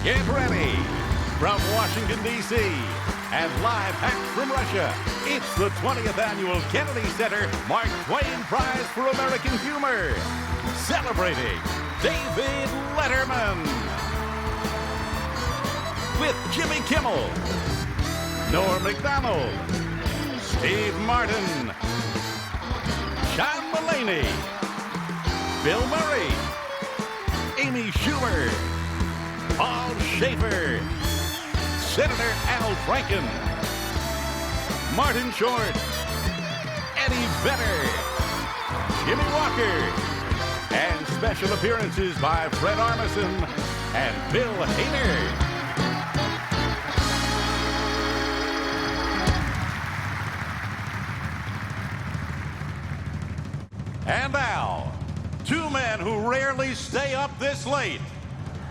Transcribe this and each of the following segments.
Get ready. From Washington, D.C. and live hacked from Russia, it's the 20th Annual Kennedy Center Mark Twain Prize for American Humor. Celebrating David Letterman. With Jimmy Kimmel, Norm Macdonald, Steve Martin, Mulaney, Bill Murray, Amy Schumer, Paul Shaffer, Senator Al Franken, Martin Short, Eddie Vedder, Jimmy Walker, and special appearances by Fred Armisen and Bill Hader. And now, two men who rarely stay up this late,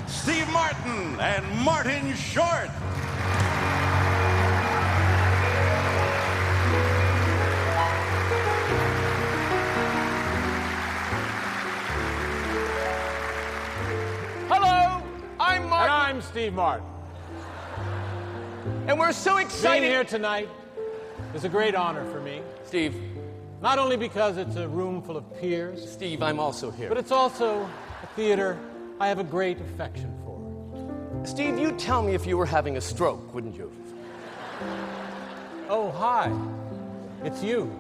Steve Martin and Martin Short. Hello, I'm Martin. And I'm Steve Martin. And we're so excited. Being here tonight is a great honor for me. Steve. Not only because it's a room full of peers. Steve, I'm also here. But it's also a theater I have a great affection for. Steve, you'd tell me if you were having a stroke, wouldn't you? Oh, hi. It's you.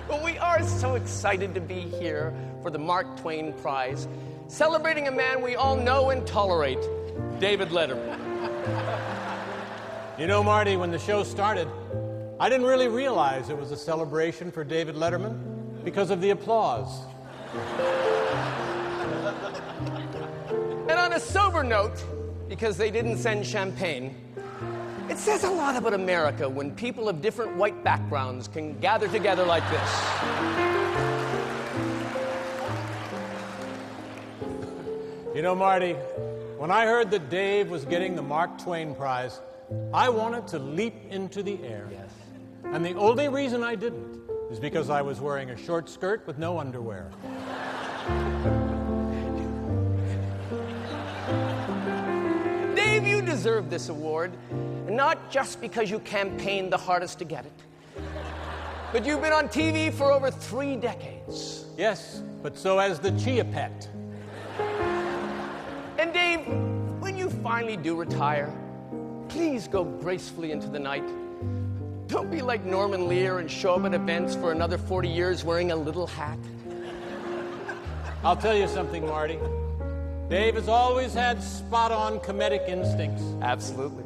Well, we are so excited to be here for the Mark Twain Prize, celebrating a man we all know and tolerate, David Letterman. You know, Marty, when the show started, I didn't really realize it was a celebration for David Letterman because of the applause. And on a sober note, because they didn't send champagne, it says a lot about America when people of different white backgrounds can gather together like this. You know, Marty, when I heard that Dave was getting the Mark Twain Prize, I wanted to leap into the air. Yes. And the only reason I didn't is because I was wearing a short skirt with no underwear. Dave, you deserve this award, and not just because you campaigned the hardest to get it, but you've been on TV for over 3 decades. Yes, but so has the Chia Pet. And Dave, when you finally do retire, please go gracefully into the night. Don't be like Norman Lear and show up at events for another 40 years wearing a little hat. I'll tell you something, Marty. Dave has always had spot-on comedic instincts. Absolutely.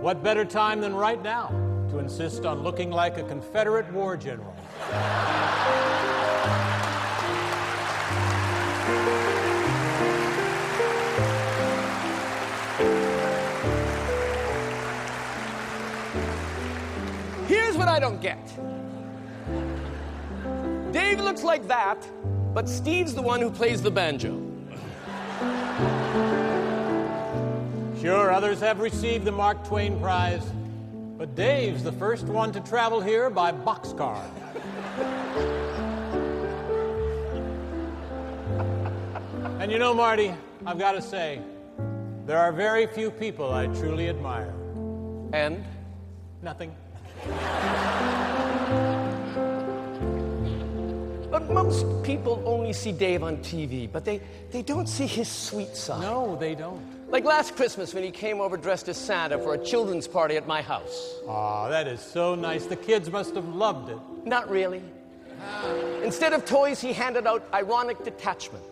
What better time than right now to insist on looking like a Confederate war general? Here's what I don't get. Dave looks like that, but Steve's the one who plays the banjo. Sure, others have received the Mark Twain Prize, but Dave's the first one to travel here by boxcar. And you know, Marty, I've got to say, there are very few people I truly admire. And? Nothing. But most people only see Dave on TV, but they don't see his sweet side. No, they don't. Like last Christmas when he came over dressed as Santa for a children's party at my house. Aw, that is so nice. The kids must have loved it. Not really. Instead of toys, he handed out ironic detachment.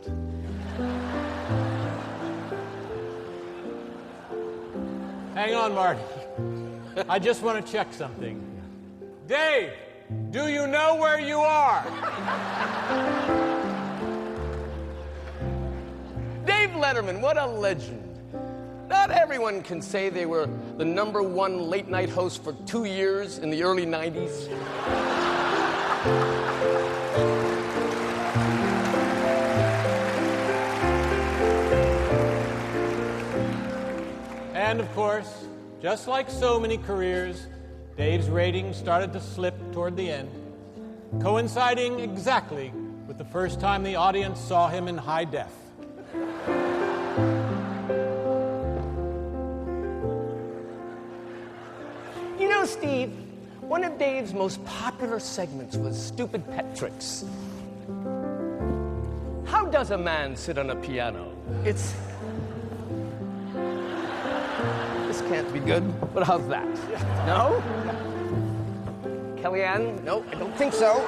Hang on, Marty. I just want to check something. Dave, do you know where you are? Dave Letterman, what a legend. Not everyone can say they were the #1 late-night host for 2 years in the early 90s. And of course, just like so many careers, Dave's ratings started to slip toward the end, coinciding exactly with the first time the audience saw him in high def. Steve, one of Dave's most popular segments was Stupid Pet Tricks. How does a man sit on a piano? It's... This can't be good, but how's that? No? Kellyanne? No, I don't think so.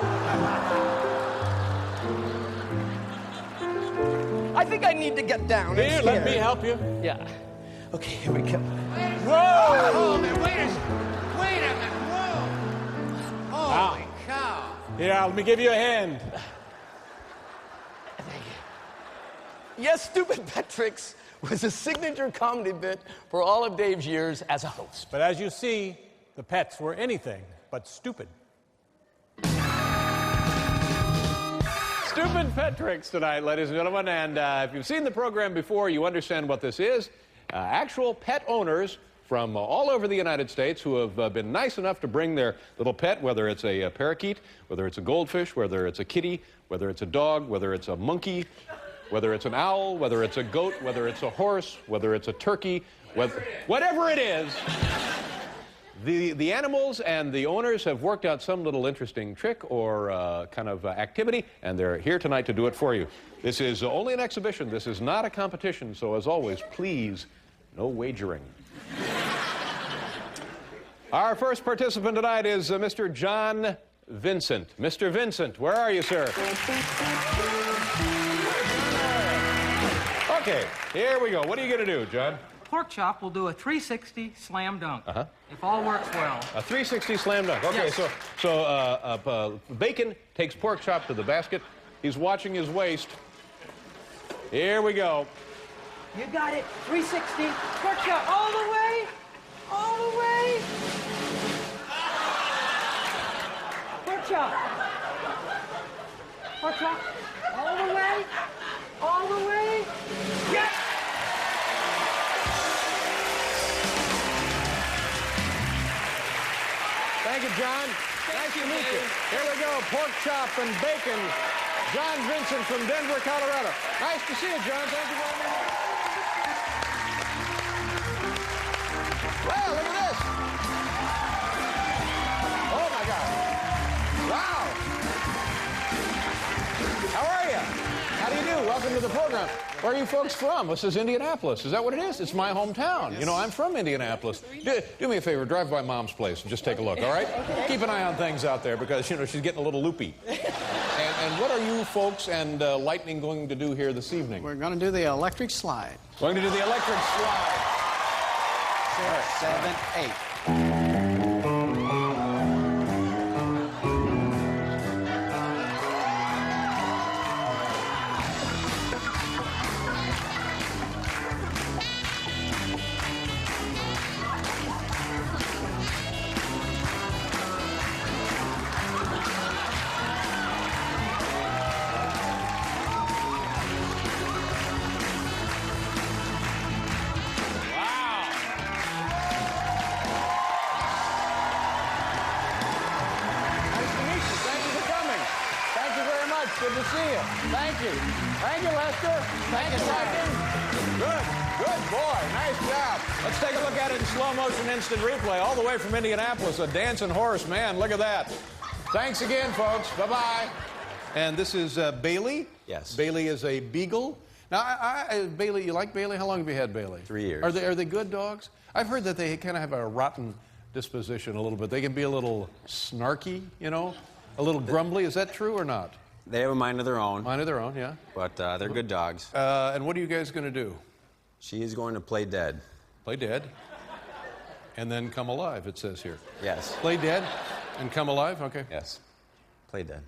I think I need to get down. Here, let me help you. Yeah. Okay, here we go. Whoa! Oh, man, wait a minute. Whoa! Holy cow! Here, let me give you a hand. Yes, Stupid Pet Tricks was a signature comedy bit for all of Dave's years as a host. But as you see, the pets were anything but stupid. Stupid Pet Tricks tonight, ladies and gentlemen. And if you've seen the program before, you understand what this is. Actual pet owners from all over the United States who have been nice enough to bring their little pet, whether it's a parakeet, whether it's a goldfish, whether it's a kitty, whether it's a dog, whether it's a monkey, whether it's an owl, whether it's a goat, whether it's a horse, whether it's a turkey, whatever it is, the animals and the owners have worked out some little interesting trick or kind of activity, and they're here tonight to do it for you. This is only an exhibition. This is not a competition, so as always, please, no wagering. Our first participant tonight is Mr. John Vincent. Mr. Vincent, where are you, sir? Okay, here we go. What are you going to do, John? Pork chop will do a 360 slam dunk. Uh-huh. If all works well. A 360 slam dunk. Okay, Yes. so Bacon takes pork chop to the basket. He's watching his waist. Here we go. You got it. 360. Pork chop all the way. All the way. Pork chop. Pork chop. All the way. All the way. Yes. Thank you, John. Nice to meet you. Here we go, pork chop and bacon. John Vincent from Denver, Colorado. Nice to see you, John. Thank you very much. Wow, look at this. Oh, my God. Wow. How are you? How do you do? Welcome to the program. Where are you folks from? This is Indianapolis. Is that what it is? It's my hometown. Yes. You know, I'm from Indianapolis. Do me a favor. Drive by Mom's place and just take a look, all right? Okay. Keep an eye on things out there because, you know, she's getting a little loopy. And what are you folks and Lightning going to do here this evening? We're going to do the electric slide. Going to do the electric slide. 6, 7, 8. Good to see you. Thank you. Thank you, Lester. Thank you, Franken. Good boy. Nice job. Let's take a look at it in slow motion instant replay all the way from Indianapolis. A dancing horse, man. Look at that. Thanks again, folks. Bye-bye. And this is Bailey. Yes. Bailey is a beagle. Now, Bailey, you like Bailey? How long have you had Bailey? 3 years. Are they good dogs? I've heard that they kind of have a rotten disposition a little bit. They can be a little snarky, you know, a little grumbly. Is that true or not? They have a mind of their own. Mind of their own, yeah. But they're good dogs. And what are you guys going to do? She is going to play dead. Play dead? And then come alive, it says here. Yes. Play dead and come alive? Okay. Yes. Play dead.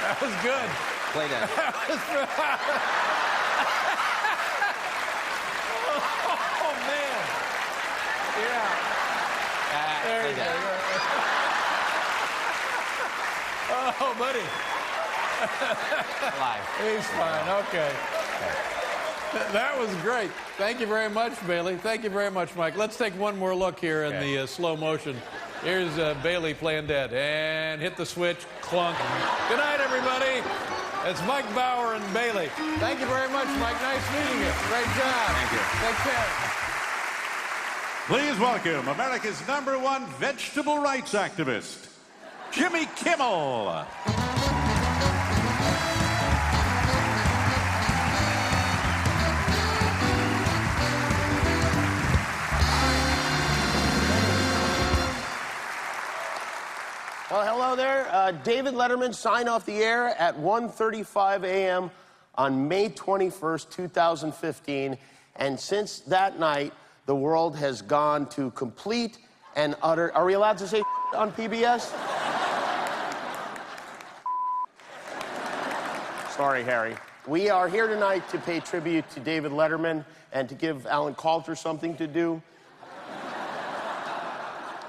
That was good. Play dead. Oh, man. Yeah. There you go. Oh, buddy. Alive. He's fine. Okay. That was great. Thank you very much, Bailey. Thank you very much, Mike. Let's take one more look here in the slow motion. Here's Bailey playing dead. And hit the switch. Clunk. Good night, everybody. It's Mike Bauer and Bailey. Thank you very much, Mike. Nice meeting you. Great job. Thank you. Take care. Please welcome America's #1 vegetable rights activist, Jimmy Kimmel. Well, hello there. David Letterman signed off the air at 1:35 a.m. on May 21st, 2015. And since that night, the world has gone to complete and utter... Are we allowed to say on PBS? Sorry, Harry. We are here tonight to pay tribute to David Letterman and to give Alan Coulter something to do.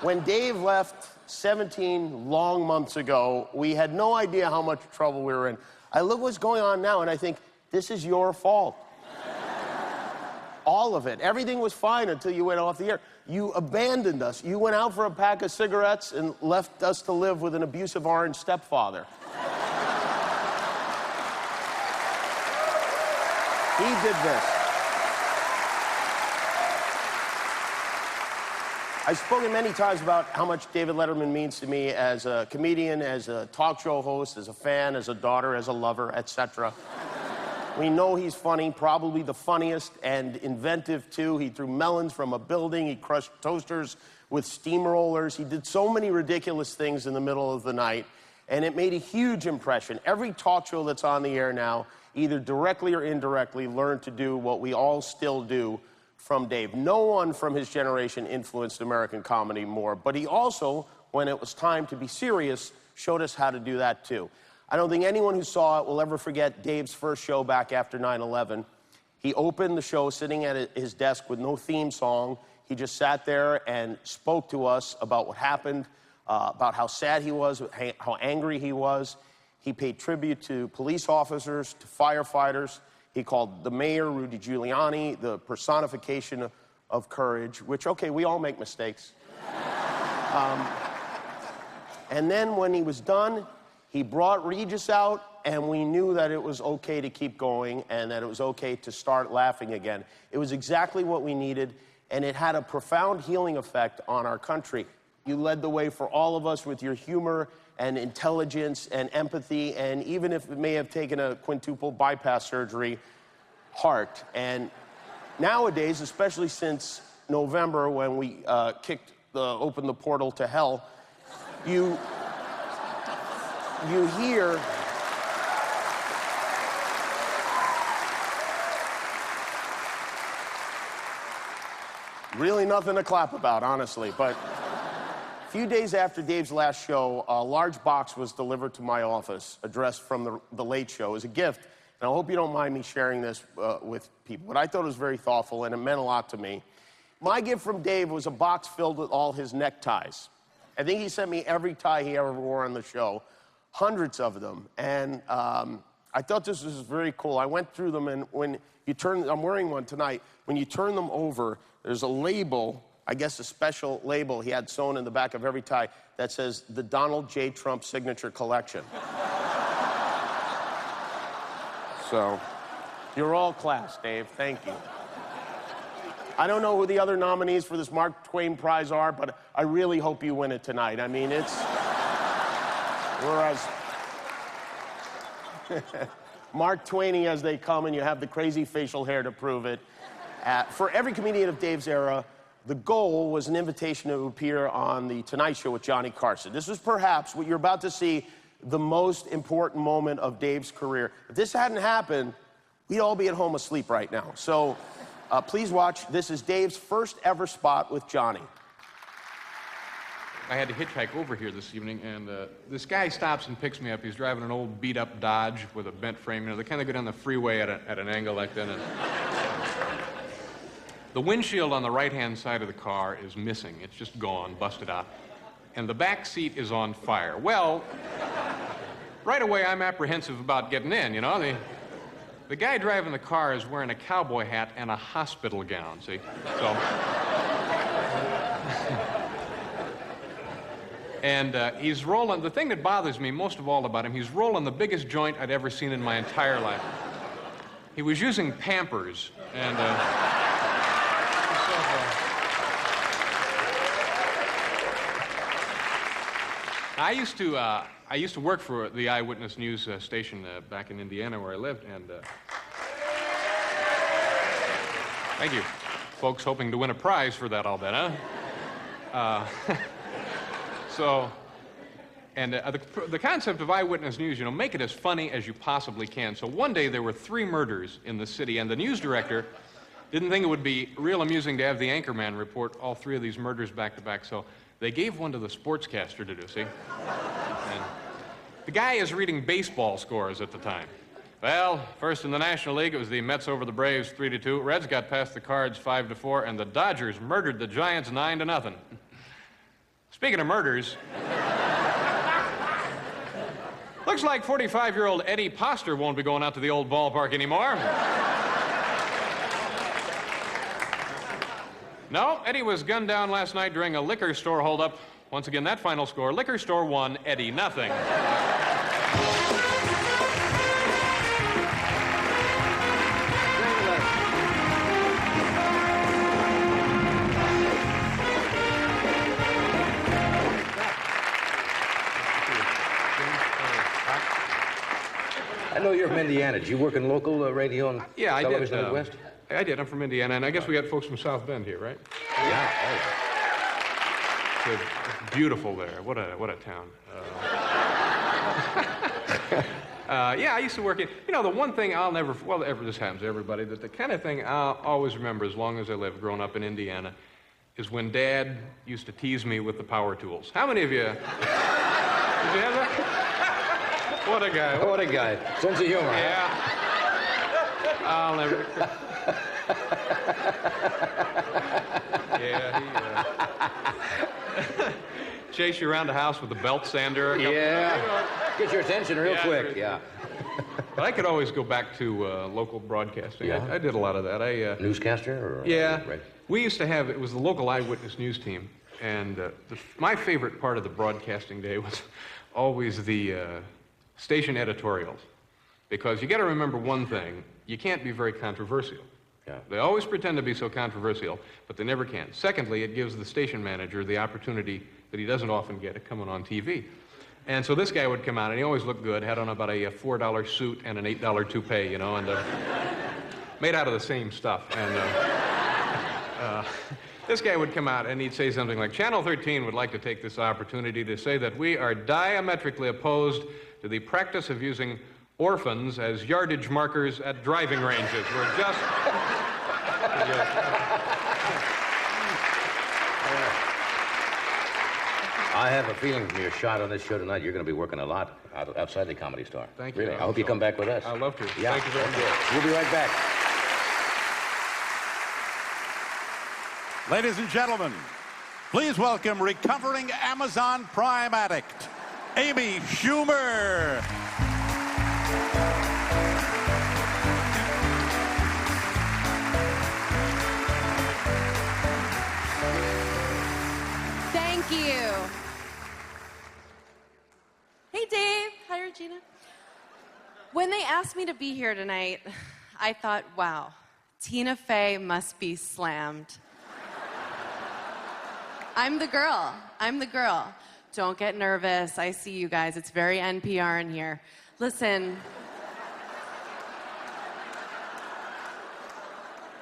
When Dave left 17 long months ago, we had no idea how much trouble we were in. I look what's going on now, and I think, this is your fault. All of it. Everything was fine until you went off the air. You abandoned us. You went out for a pack of cigarettes and left us to live with an abusive orange stepfather. He did this. I've spoken many times about how much David Letterman means to me as a comedian, as a talk show host, as a fan, as a daughter, as a lover, etc. We know he's funny, probably the funniest, and inventive, too. He threw melons from a building. He crushed toasters with steamrollers. He did so many ridiculous things in the middle of the night, and it made a huge impression. Every talk show that's on the air now, either directly or indirectly, learned to do what we all still do from Dave. No one from his generation influenced American comedy more, but he also, when it was time to be serious, showed us how to do that, too. I don't think anyone who saw it will ever forget Dave's first show back after 9/11. He opened the show sitting at his desk with no theme song. He just sat there and spoke to us about what happened, about how sad he was, how angry he was. He paid tribute to police officers, to firefighters. He called the mayor, Rudy Giuliani, the personification of courage, which, okay, we all make mistakes. And then when he was done, he brought Regis out, and we knew that it was okay to keep going and that it was okay to start laughing again. It was exactly what we needed, and it had a profound healing effect on our country. You led the way for all of us with your humor and intelligence and empathy, and even if it may have taken a quintuple bypass surgery, heart. And nowadays, especially since November when we opened the portal to hell, you hear really nothing to clap about, honestly, but a few days after Dave's last show, a large box was delivered to my office, addressed from the Late Show as a gift. And I hope you don't mind me sharing this with people, but I thought it was very thoughtful, and it meant a lot to me. My gift from Dave was a box filled with all his neckties. I think he sent me every tie he ever wore on the show, hundreds of them. And I thought this was very cool. I went through them, and when you turn, I'm wearing one tonight, when you turn them over, there's a label, I guess a special label he had sewn in the back of every tie that says the Donald J. Trump Signature Collection. So, you're all class, Dave. Thank you. I don't know who the other nominees for this Mark Twain Prize are, but I really hope you win it tonight. I mean, it's... Whereas... Mark Twainy as they come, and you have the crazy facial hair to prove it. For every comedian of Dave's era, the goal was an invitation to appear on The Tonight Show with Johnny Carson. This was perhaps what you're about to see, the most important moment of Dave's career. If this hadn't happened, we'd all be at home asleep right now. So please watch. This is Dave's first ever spot with Johnny. I had to hitchhike over here this evening, and this guy stops and picks me up. He's driving an old beat-up Dodge with a bent frame. You know, they kind of go down the freeway at an angle like that. And the windshield on the right-hand side of the car is missing. It's just gone, busted out. And the back seat is on fire. Well, right away, I'm apprehensive about getting in, you know. The guy driving the car is wearing a cowboy hat and a hospital gown, see? So... And he's rolling, the thing that bothers me most of all about him, he's rolling the biggest joint I'd ever seen in my entire life. He was using Pampers, and I used to work for the Eyewitness News station back in Indiana where I lived, and thank you. Folks hoping to win a prize for that, I'll bet, huh? The concept of Eyewitness News, you know, make it as funny as you possibly can. So one day there were 3 murders in the city, and the news director didn't think it would be real amusing to have the anchorman report all 3 of these murders back to back, so they gave one to the sportscaster to do, see? And the guy is reading baseball scores at the time. Well, first in the National League, it was the Mets over the Braves 3-2. Reds got past the Cards 5-4, and the Dodgers murdered the Giants 9-0. Speaking of murders, looks like 45-year-old Eddie Poster won't be going out to the old ballpark anymore. No, Eddie was gunned down last night during a liquor store holdup. Once again, that final score, liquor store 1, Eddie nothing. I know you're from Indiana. Did you work in local radio and television in the West? I did. I'm from Indiana, and I guess we got folks from South Bend here, right? Yeah. It's beautiful there. What a town. Yeah, I used to work in... You know, the one thing I'll never... Well, this happens to everybody, that the kind of thing I'll always remember as long as I live, growing up in Indiana, is when Dad used to tease me with the power tools. How many of you... Did you have that? What a guy. What a guy. Sense of humor. Yeah. I'll never... Chase you around the house with a belt sander. Yeah. Get your attention real quick. Yeah. But I could always go back to local broadcasting. Yeah. I did a lot of that. Newscaster? Or, yeah. Right. We used to have, it was the local Eyewitness News team. And my favorite part of the broadcasting day was always the station editorials. Because you got to remember one thing, you can't be very controversial. Yeah. They always pretend to be so controversial, but they never can. Secondly, it gives the station manager the opportunity that he doesn't often get of coming on TV. And so this guy would come out, and he always looked good, had on about a $4 suit and an $8 toupee, you know, and made out of the same stuff. And this guy would come out, and he'd say something like, Channel 13 would like to take this opportunity to say that we are diametrically opposed to the practice of using orphans as yardage markers at driving ranges. We're just... I have a feeling from your shot on this show tonight, you're going to be working a lot outside the Comedy Store. Thank you. Really. I hope you come back with us. I'd love to. Yeah. Thank you very much. We'll be right back. Ladies and gentlemen, please welcome recovering Amazon Prime addict, Amy Schumer. Thank you. Hey, Dave. Hi, Regina. When they asked me to be here tonight, I thought, wow, Tina Fey must be slammed. I'm the girl. I'm the girl. Don't get nervous. I see you guys. It's very NPR in here. Listen.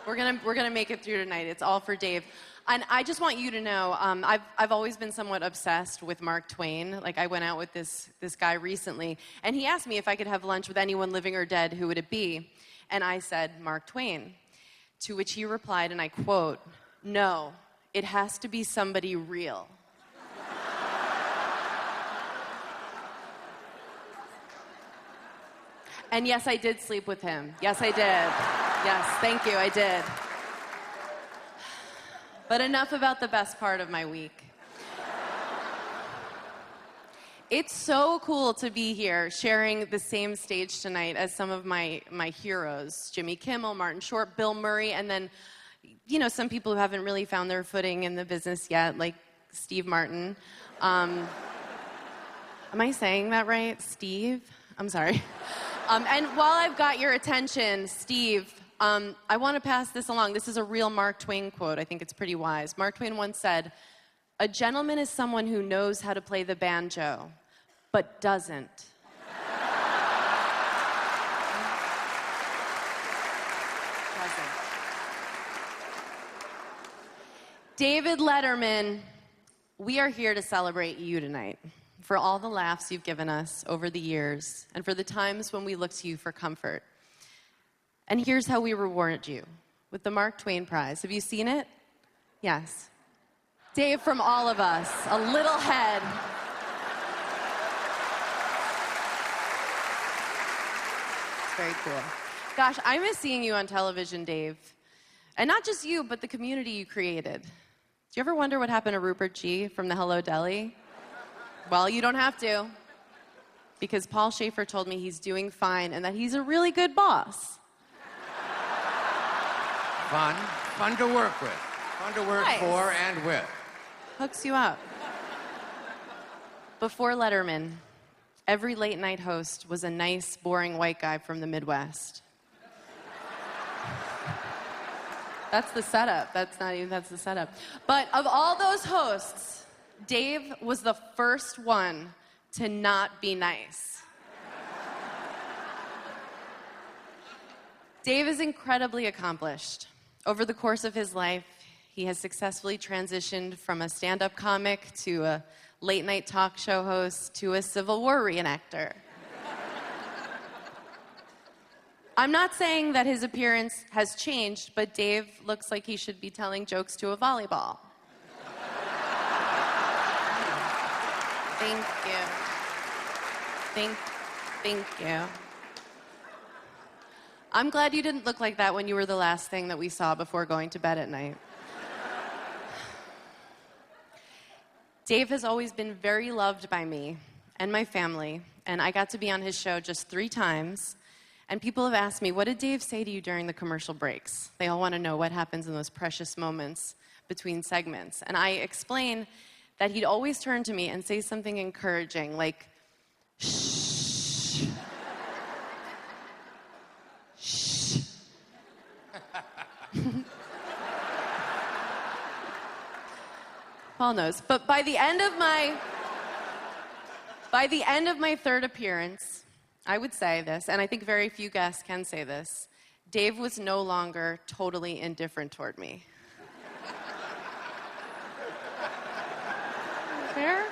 We're gonna make it through tonight. It's all for Dave. And I just want you to know, I've always been somewhat obsessed with Mark Twain. Like, I went out with this guy recently, and he asked me if I could have lunch with anyone living or dead, who would it be? And I said, Mark Twain. To which he replied, and I quote, no, it has to be somebody real. And yes, I did sleep with him. Yes, I did. Yes, thank you, I did. But enough about the best part of my week. It's so cool to be here sharing the same stage tonight as some of my heroes. Jimmy Kimmel, Martin Short, Bill Murray, and then, you know, some people who haven't really found their footing in the business yet, like Steve Martin. Am I saying that right? Steve? I'm sorry. And while I've got your attention, Steve, I want to pass this along. This is a real Mark Twain quote. I think it's pretty wise. Mark Twain once said, "A gentleman is someone who knows how to play the banjo, but doesn't." David Letterman, we are here to celebrate you tonight for all the laughs you've given us over the years and for the times when we look to you for comfort. And here's how we reward you with the Mark Twain Prize. Have you seen it? Yes. Dave, from all of us, a little head. It's very cool. Gosh, I miss seeing you on television, Dave. And not just you, but the community you created. Do you ever wonder what happened to Rupert G. from the Hello Deli? Well, you don't have to, because Paul Shaffer told me he's doing fine and that he's a really good boss. Fun to work with. Fun to work Nice. for and with. Hooks you up. Before Letterman, every late night host was a nice, boring white guy from the Midwest. That's the setup. That's the setup. But of all those hosts, Dave was the first one to not be nice. Dave is incredibly accomplished. Over the course of his life, he has successfully transitioned from a stand-up comic to a late-night talk show host to a Civil War reenactor. I'm not saying that his appearance has changed, but Dave looks like he should be telling jokes to a volleyball. Thank you. Thank you. I'm glad you didn't look like that when you were the last thing that we saw before going to bed at night. Dave has always been very loved by me and my family, and I got to be on his show just 3 times. And people have asked me, what did Dave say to you during the commercial breaks? They all want to know what happens in those precious moments between segments. And I explain that he'd always turn to me and say something encouraging, like, shh. Shh. Paul knows. But by the end of my 3rd appearance, I would say this, and I think very few guests can say this, Dave was no longer totally indifferent toward me. Fair?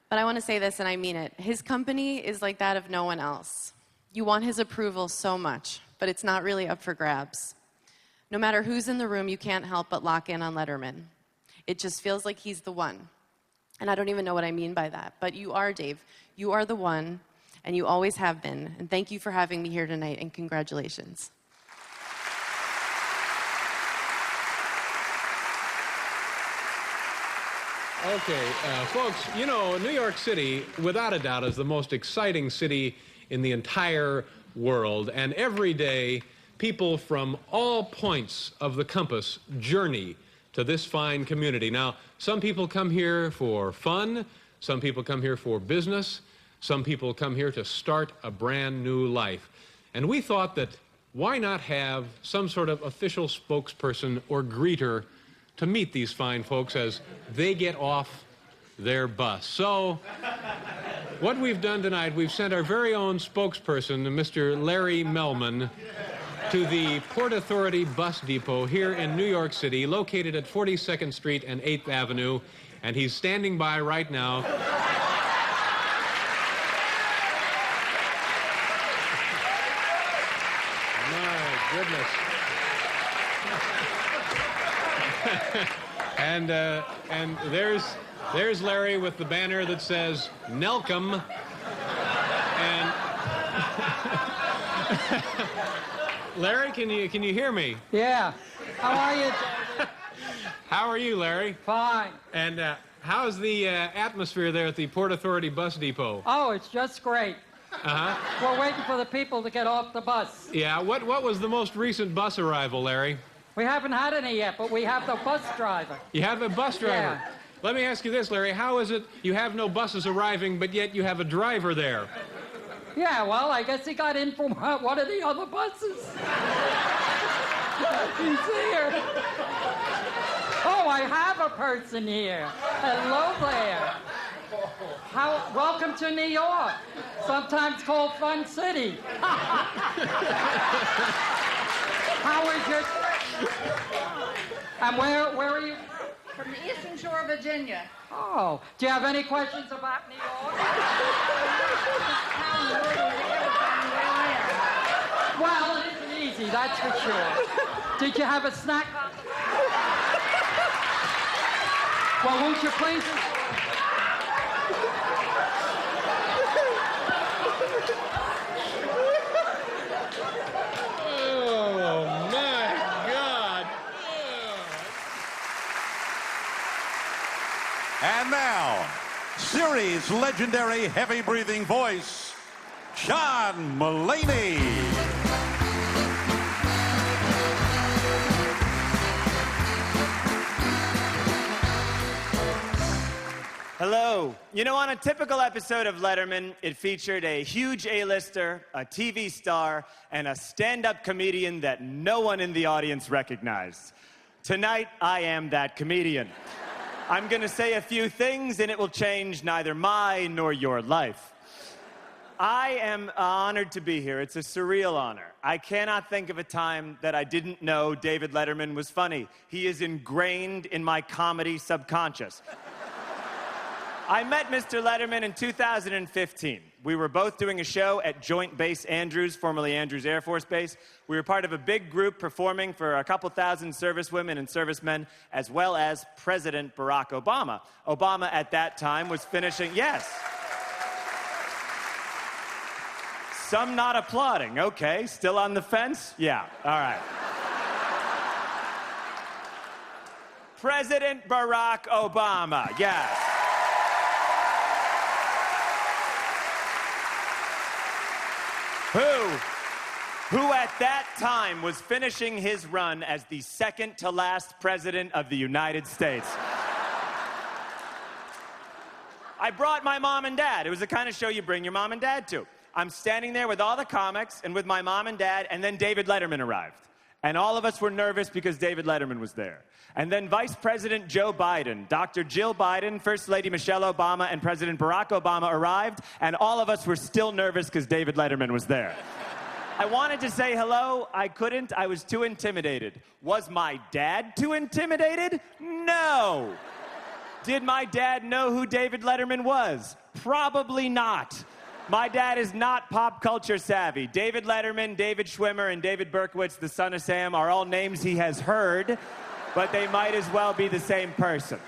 But I want to say this, and I mean it. His company is like that of no one else. You want his approval so much, but it's not really up for grabs. No matter who's in the room, you can't help but lock in on Letterman. It just feels like he's the one. And I don't even know what I mean by that. But you are, Dave. You are the one, and you always have been. And thank you for having me here tonight, and congratulations. Okay, folks, you know, New York City, without a doubt, is the most exciting city in the entire world. And every day, people from all points of the compass journey to this fine community. Now, some people come here for fun, some people come here for business, some people come here to start a brand new life. And we thought that why not have some sort of official spokesperson or greeter to meet these fine folks as they get off their bus. So, what we've done tonight, we've sent our very own spokesperson, Mr. Larry Melman, to the Port Authority Bus Depot here in New York City, located at 42nd Street and 8th Avenue, and he's standing by right now. My goodness. and there's Larry with the banner that says Nelcom. And Larry, can you hear me? Yeah. How are you, David? How are you, Larry? Fine. And how's the atmosphere there at the Port Authority Bus Depot? Oh, it's just great. Uh-huh. We're waiting for the people to get off the bus. Yeah, what was the most recent bus arrival, Larry? We haven't had any yet, but we have the bus driver. You have a bus driver? Yeah. Let me ask you this, Larry. How is it you have no buses arriving, but yet you have a driver there? Yeah, well, I guess he got in from one of the other buses. He's here. Oh, I have a person here. Hello there. Welcome to New York, sometimes called Fun City. How is your trip? And where are you? From the Eastern Shore of Virginia. Oh, do you have any questions about New York? Well, it isn't easy, that's for sure. Did you have a snack? Well, won't you please? Oh, my God. And now, series legendary heavy-breathing voice, John Mulaney. Hello. You know, on a typical episode of Letterman, it featured a huge A-lister, a TV star, and a stand-up comedian that no one in the audience recognized. Tonight, I am that comedian. I'm gonna say a few things, and it will change neither my nor your life. I am honored to be here. It's a surreal honor. I cannot think of a time that I didn't know David Letterman was funny. He is ingrained in my comedy subconscious. I met Mr. Letterman in 2015. We were both doing a show at Joint Base Andrews, formerly Andrews Air Force Base. We were part of a big group performing for a couple thousand servicewomen and servicemen, as well as President Barack Obama. Obama at that time was finishing, yes. Some not applauding. Okay, still on the fence? Yeah, all right. President Barack Obama, yes. Who at that time was finishing his run as the second to last president of the United States. I brought my mom and dad. It was the kind of show you bring your mom and dad to. I'm standing there with all the comics and with my mom and dad, and then David Letterman arrived. And all of us were nervous because David Letterman was there. And then Vice President Joe Biden, Dr. Jill Biden, First Lady Michelle Obama, and President Barack Obama arrived, and all of us were still nervous because David Letterman was there. I wanted to say hello. I couldn't. I was too intimidated. Was my dad too intimidated? No. Did my dad know who David Letterman was? Probably not. My dad is not pop culture savvy. David Letterman, David Schwimmer, and David Berkowitz, the son of Sam, are all names he has heard, but they might as well be the same person.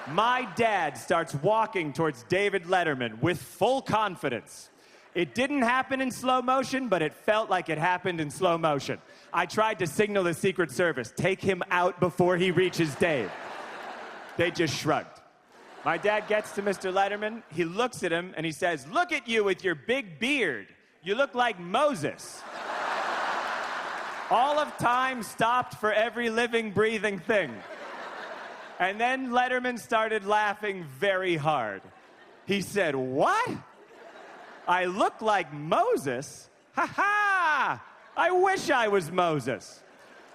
My dad starts walking towards David Letterman with full confidence. It didn't happen in slow motion, but it felt like it happened in slow motion. I tried to signal the Secret Service, take him out before he reaches Dave. They just shrugged. My dad gets to Mr. Letterman, he looks at him, and he says, "Look at you with your big beard. You look like Moses." All of time stopped for every living, breathing thing. And then Letterman started laughing very hard. He said, "What? I look like Moses? Ha ha! I wish I was Moses."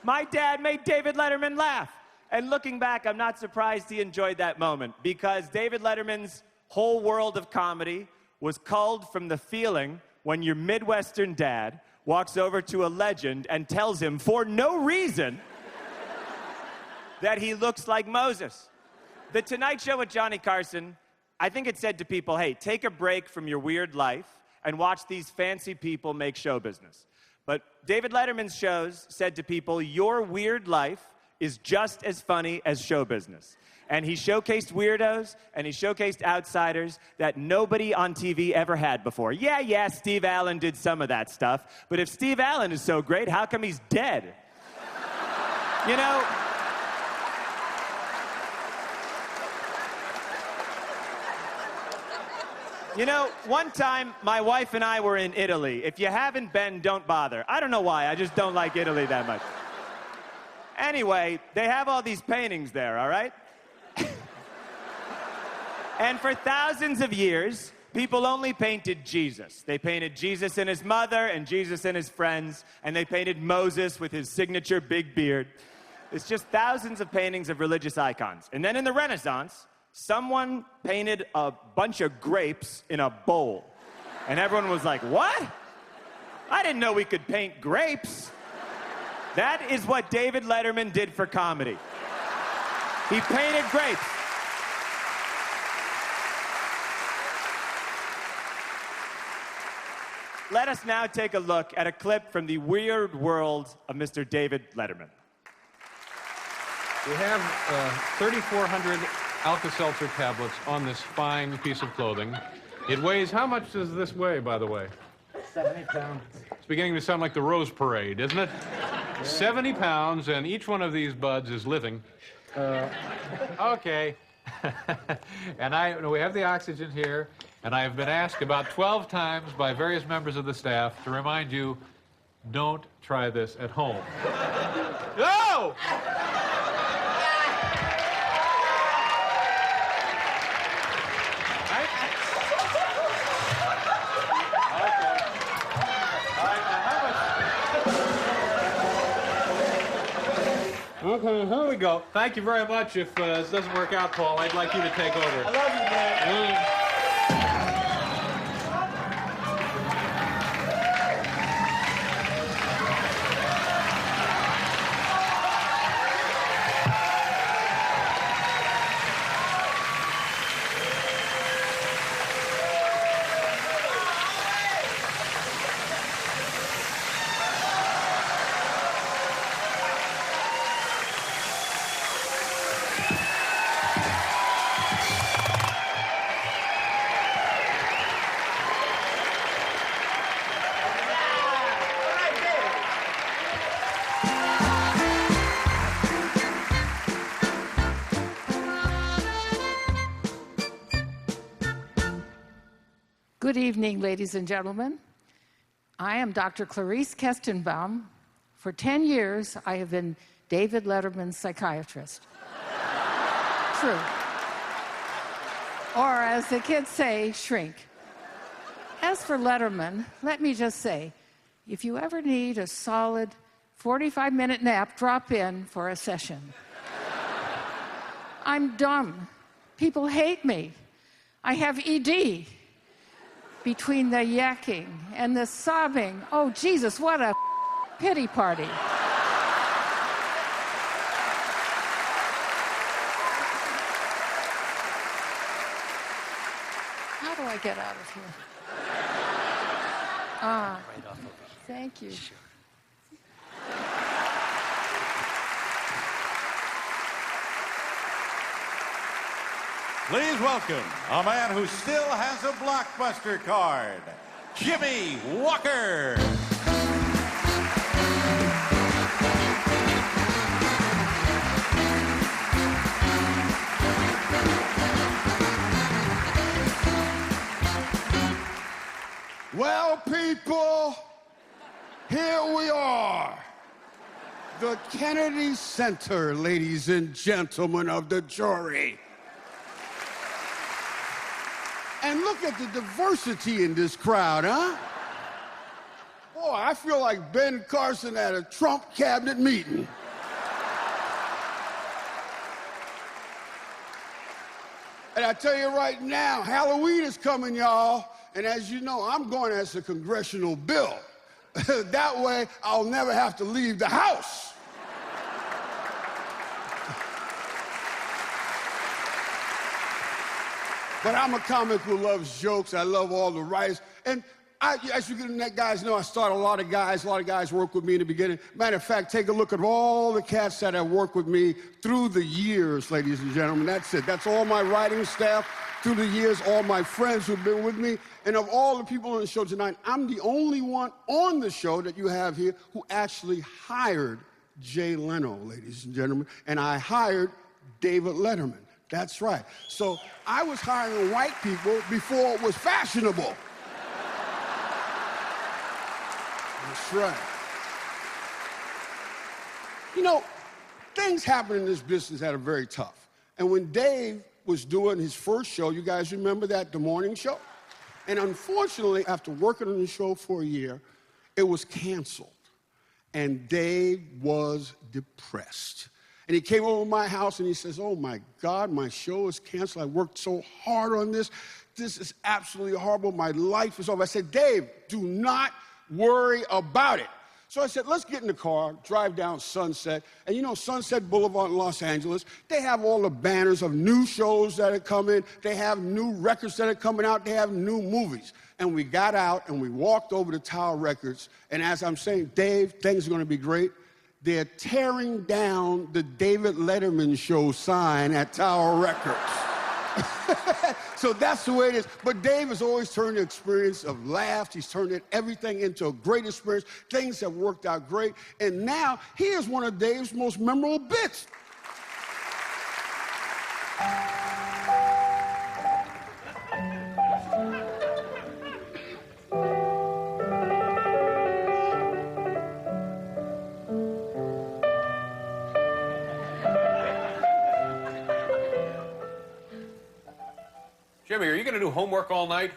My dad made David Letterman laugh. And looking back, I'm not surprised he enjoyed that moment, because David Letterman's whole world of comedy was culled from the feeling when your Midwestern dad walks over to a legend and tells him, for no reason, that he looks like Moses. The Tonight Show with Johnny Carson, I think it said to people, hey, take a break from your weird life and watch these fancy people make show business. But David Letterman's shows said to people, your weird life is just as funny as show business. And he showcased weirdos, and he showcased outsiders that nobody on TV ever had before. Yeah, Steve Allen did some of that stuff, but if Steve Allen is so great, how come he's dead? You know, one time, my wife and I were in Italy. If you haven't been, don't bother. I don't know why, I just don't like Italy that much. Anyway, they have all these paintings there, all right? And for thousands of years, people only painted Jesus. They painted Jesus and his mother and Jesus and his friends, and they painted Moses with his signature big beard. It's just thousands of paintings of religious icons. And then in the Renaissance, someone painted a bunch of grapes in a bowl. And everyone was like, what? I didn't know we could paint grapes. That is what David Letterman did for comedy. He painted grapes. Let us now take a look at a clip from the weird world of Mr. David Letterman. We have 3,400 Alka-Seltzer tablets on this fine piece of clothing. It weighs, how much does this weigh, by the way? 70 pounds. It's beginning to sound like the Rose Parade, isn't it? 70 pounds, and each one of these buds is living. Okay. And we have the oxygen here, and I have been asked about 12 times by various members of the staff to remind you, don't try this at home. No! Okay, here we go. Thank you very much. If this doesn't work out, Paul, I'd like you to take over. I love you, man. Good evening, ladies and gentlemen. I am Dr. Clarice Kestenbaum. For 10 years, I have been David Letterman's psychiatrist. True. Or, as the kids say, shrink. As for Letterman, let me just say, if you ever need a solid 45-minute nap, drop in for a session. I'm dumb. People hate me. I have ED. Between the yakking and the sobbing, oh, Jesus, what a pity party. How do I get out of here? Ah, right off of it. Thank you. Sure. Please welcome a man who still has a Blockbuster card, Jimmy Walker. Well, people, here we are. The Kennedy Center, ladies and gentlemen of the jury. And look at the diversity in this crowd, huh? Boy, I feel like Ben Carson at a Trump cabinet meeting. And I tell you right now, Halloween is coming, y'all. And as you know, I'm going as a congressional bill. That way, I'll never have to leave the house. But I'm a comic who loves jokes. I love all the writers. And as you guys know, I started a lot of guys work with me in the beginning. Matter of fact, take a look at all the cats that have worked with me through the years, ladies and gentlemen. That's it. That's all my writing staff through the years, all my friends who've been with me. And of all the people on the show tonight, I'm the only one on the show that you have here who actually hired Jay Leno, ladies and gentlemen. And I hired David Letterman. That's right. So I was hiring white people before it was fashionable. That's right. You know, things happen in this business that are very tough. And when Dave was doing his first show. You guys remember that, the morning show? And unfortunately, after working on the show for a year, it was canceled. And Dave was depressed. And he came over to my house and he says, oh my God, my show is canceled. I worked so hard on this. This is absolutely horrible. My life is over. I said, Dave, do not worry about it. So I said, let's get in the car, drive down Sunset. And you know, Sunset Boulevard in Los Angeles, they have all the banners of new shows that are coming. They have new records that are coming out. They have new movies. And we got out and we walked over to Tower Records. And as I'm saying, Dave, things are going to be great. They're tearing down the David Letterman show sign at Tower Records. So that's the way it is. But Dave has always turned the experience of laughs. He's turned everything into a great experience. Things have worked out great. And now he is one of Dave's most memorable bits. Jimmy, are you going to do homework all night?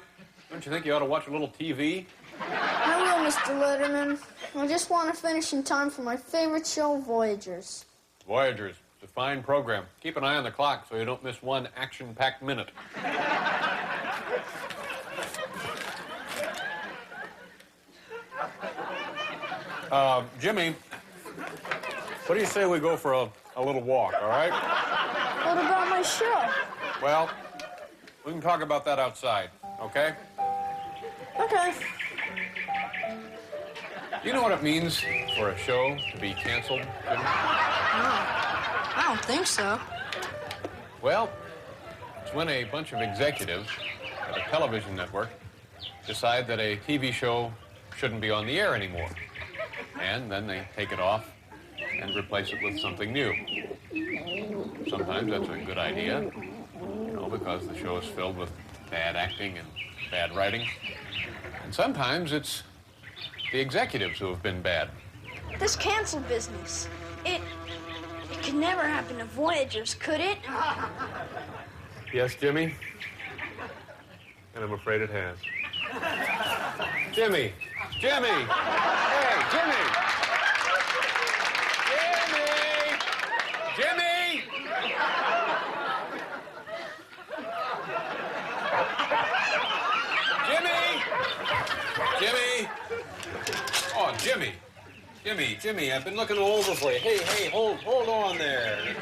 Don't you think you ought to watch a little TV? I will, Mr. Letterman. I just want to finish in time for my favorite show, Voyagers. Voyagers. It's a fine program. Keep an eye on the clock so you don't miss one action-packed minute. Jimmy, what do you say we go for a little walk, all right? What about my show? Well, we can talk about that outside, okay? Okay. Do you know what it means for a show to be canceled, Jimmy? No, I don't think so. Well, it's when a bunch of executives at a television network decide that a TV show shouldn't be on the air anymore. And then they take it off and replace it with something new. Sometimes that's a good idea, you know, because the show is filled with bad acting and bad writing. And sometimes it's the executives who have been bad. This cancel business, it could never happen to Voyagers, could it? Yes, Jimmy? And I'm afraid it has. Jimmy! Jimmy! Hey, Jimmy! Jimmy! Jimmy! Jimmy! Jimmy! Oh, Jimmy! Jimmy, I've been looking all over for you. Hey, hold on there. I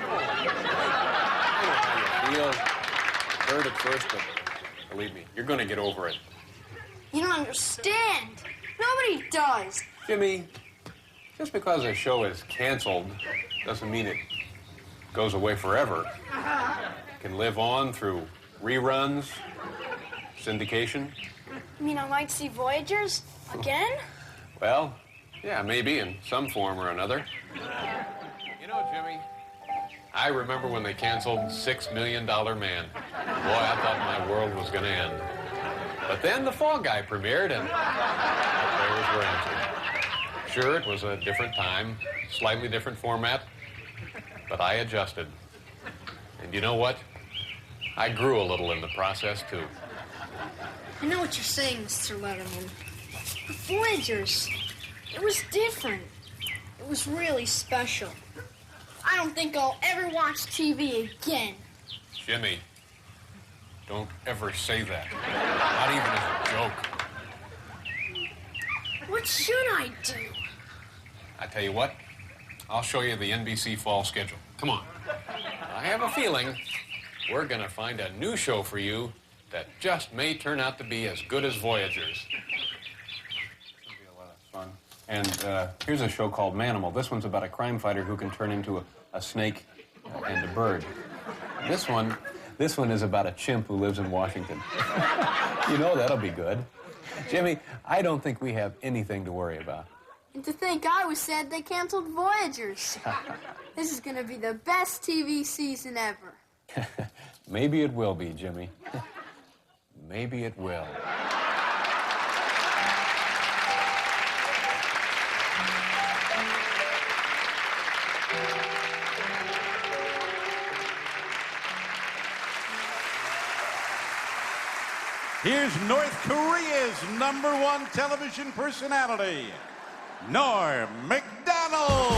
know how you feel. Hurt at first, but believe me, you're going to get over it. You don't understand. Nobody does. Jimmy, just because a show is canceled doesn't mean it goes away forever. It can live on through reruns, syndication. You mean I might see Voyagers again? Well, yeah, maybe in some form or another. You know, Jimmy, I remember when they canceled $6 Million Man. Boy, I thought my world was going to end. But then The Fall Guy premiered, and the prayers were answered. Sure, it was a different time, slightly different format, but I adjusted. And you know what? I grew a little in the process, too. I know what you're saying, Mr. Letterman. The Voyagers, it was different. It was really special. I don't think I'll ever watch TV again. Jimmy, don't ever say that. Not even as a joke. What should I do? I tell you what, I'll show you the NBC fall schedule. Come on. I have a feeling we're going to find a new show for you that just may turn out to be as good as Voyagers. It's going to be a lot of fun. And here's a show called Manimal. This one's about a crime fighter who can turn into a snake and a bird. This one is about a chimp who lives in Washington. You know that'll be good. Jimmy, I don't think we have anything to worry about. And to think I was sad they canceled Voyagers. This is going to be the best TV season ever. Maybe it will be, Jimmy. Maybe it will. Here's North Korea's #1 television personality, Norm Macdonald.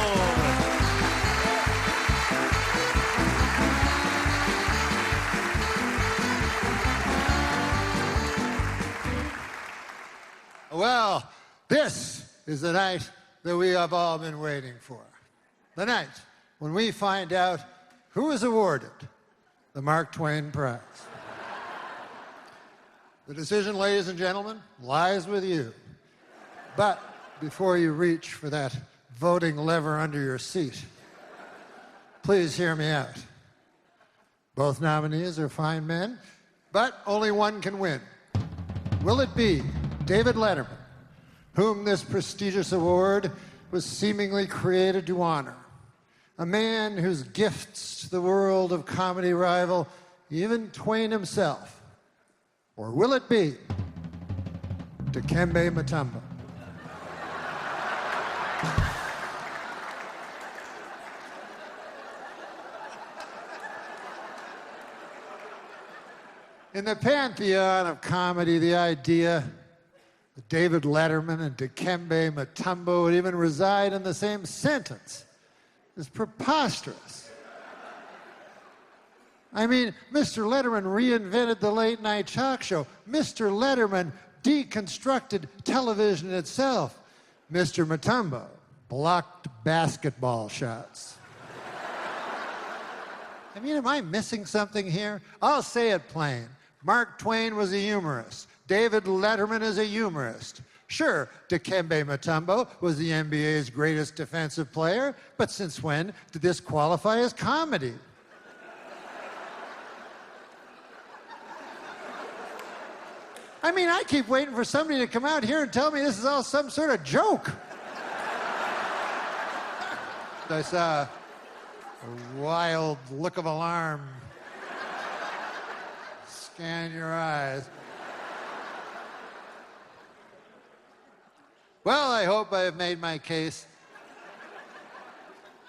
Well, this is the night that we have all been waiting for. The night when we find out who is awarded the Mark Twain Prize. The decision, ladies and gentlemen, lies with you. But before you reach for that voting lever under your seat, please hear me out. Both nominees are fine men, but only one can win. Will it be David Letterman, whom this prestigious award was seemingly created to honor? A man whose gifts to the world of comedy rival even Twain himself. Or will it be Dikembe Mutombo? In the pantheon of comedy, the idea that David Letterman and Dikembe Mutombo would even reside in the same sentence is preposterous. I mean, Mr. Letterman reinvented the late-night talk show. Mr. Letterman deconstructed television itself. Mr. Mutombo blocked basketball shots. I mean, am I missing something here? I'll say it plain. Mark Twain was a humorist. David Letterman is a humorist. Sure, Dikembe Mutombo was the NBA's greatest defensive player, but since when did this qualify as comedy? I mean, I keep waiting for somebody to come out here and tell me this is all some sort of joke. I saw a wild look of alarm scan your eyes. Well, I hope I have made my case.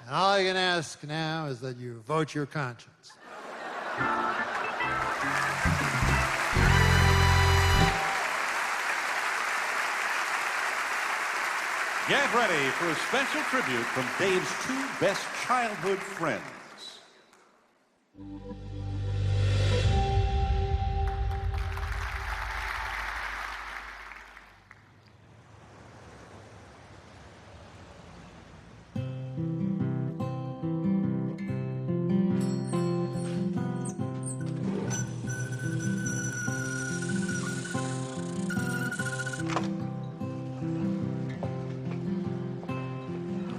And all I can ask now is that you vote your conscience. Get ready for a special tribute from Dave's 2 best childhood friends.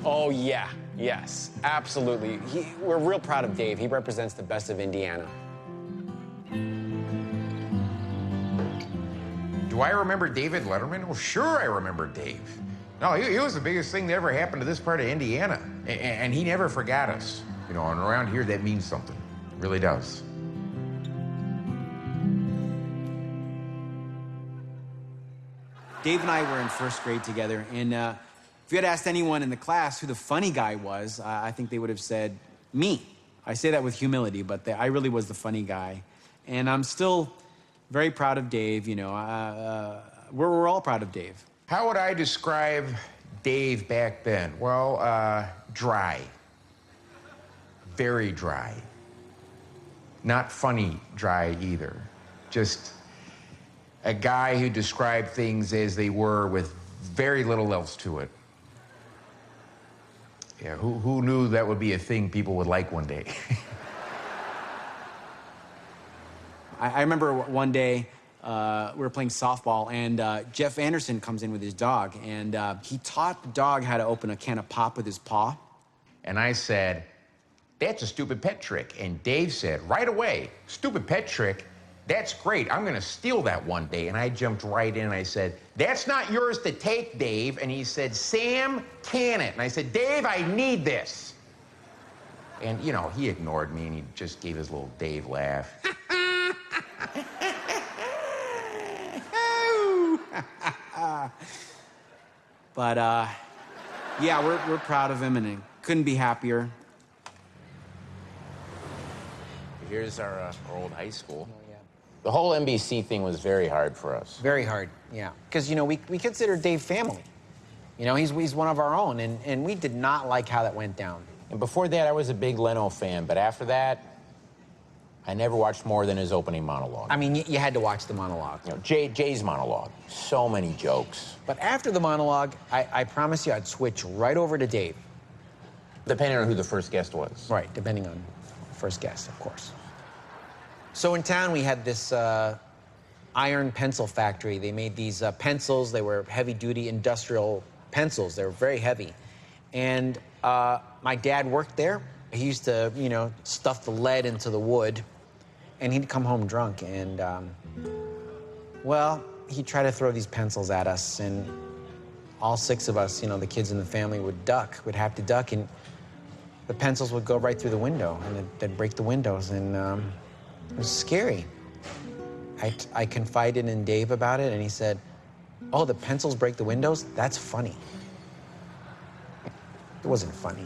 Oh, yeah. Yes, absolutely. We're real proud of Dave. He represents the best of Indiana. Do I remember David Letterman? Well, sure I remember Dave. No, he was the biggest thing that ever happened to this part of Indiana. And he never forgot us. You know, and around here, that means something. It really does. Dave and I were in first grade together, and if you had asked anyone in the class who the funny guy was, I think they would have said me. I say that with humility, but I really was the funny guy. And I'm still very proud of Dave, you know. We're all proud of Dave. How would I describe Dave back then? Well, dry. Very dry. Not funny dry either. Just a guy who described things as they were with very little else to it. Yeah, who knew that would be a thing people would like one day? I remember one day we were playing softball, and Jeff Anderson comes in with his dog, and he taught the dog how to open a can of pop with his paw. And I said, that's a stupid pet trick. And Dave said, right away, stupid pet trick? That's great. I'm going to steal that one day. And I jumped right in and I said, that's not yours to take, Dave. And he said, Sam, can it? And I said, Dave, I need this. And, you know, he ignored me and he just gave his little Dave laugh. But, yeah, we're proud of him, and I couldn't be happier. Here's our old high school. The whole NBC thing was very hard for us. Very hard, yeah. Because, you know, we consider Dave family. You know, he's one of our own, and we did not like how that went down. And before that, I was a big Leno fan, but after that, I never watched more than his opening monologue. I mean, you had to watch the monologue. You know, Jay's monologue. So many jokes. But after the monologue, I promise you I'd switch right over to Dave. Depending on who the first guest was. Right, depending on the first guest, of course. So in town, we had this iron pencil factory. They made these pencils. They were heavy-duty industrial pencils. They were very heavy. And my dad worked there. He used to, you know, stuff the lead into the wood. And he'd come home drunk. And, well, he'd try to throw these pencils at us. And all 6 of us, you know, the kids in the family would have to duck. And the pencils would go right through the window. And they'd break the windows. And it was scary. I confided in Dave about it, and he said, "Oh, the pencils break the windows? That's funny." It wasn't funny.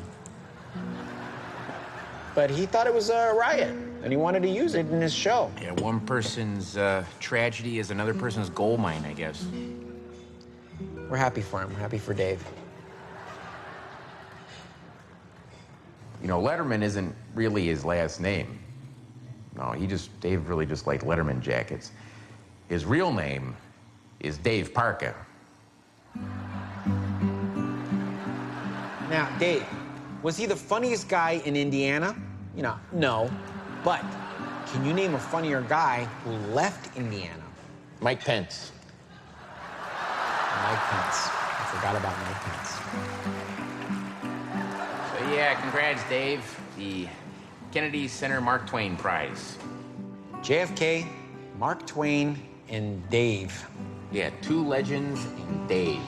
But he thought it was a riot, and he wanted to use it in his show. Yeah, one person's tragedy is another person's gold mine, I guess. We're happy for him. We're happy for Dave. You know, Letterman isn't really his last name. No, Dave really just liked Letterman jackets. His real name is Dave Parker. Now, Dave, was he the funniest guy in Indiana? You know, no. But can you name a funnier guy who left Indiana? Mike Pence. Mike Pence. I forgot about Mike Pence. So, yeah, congrats, Dave. The Kennedy Center Mark Twain Prize. JFK, Mark Twain, and Dave. Yeah, 2 legends and Dave.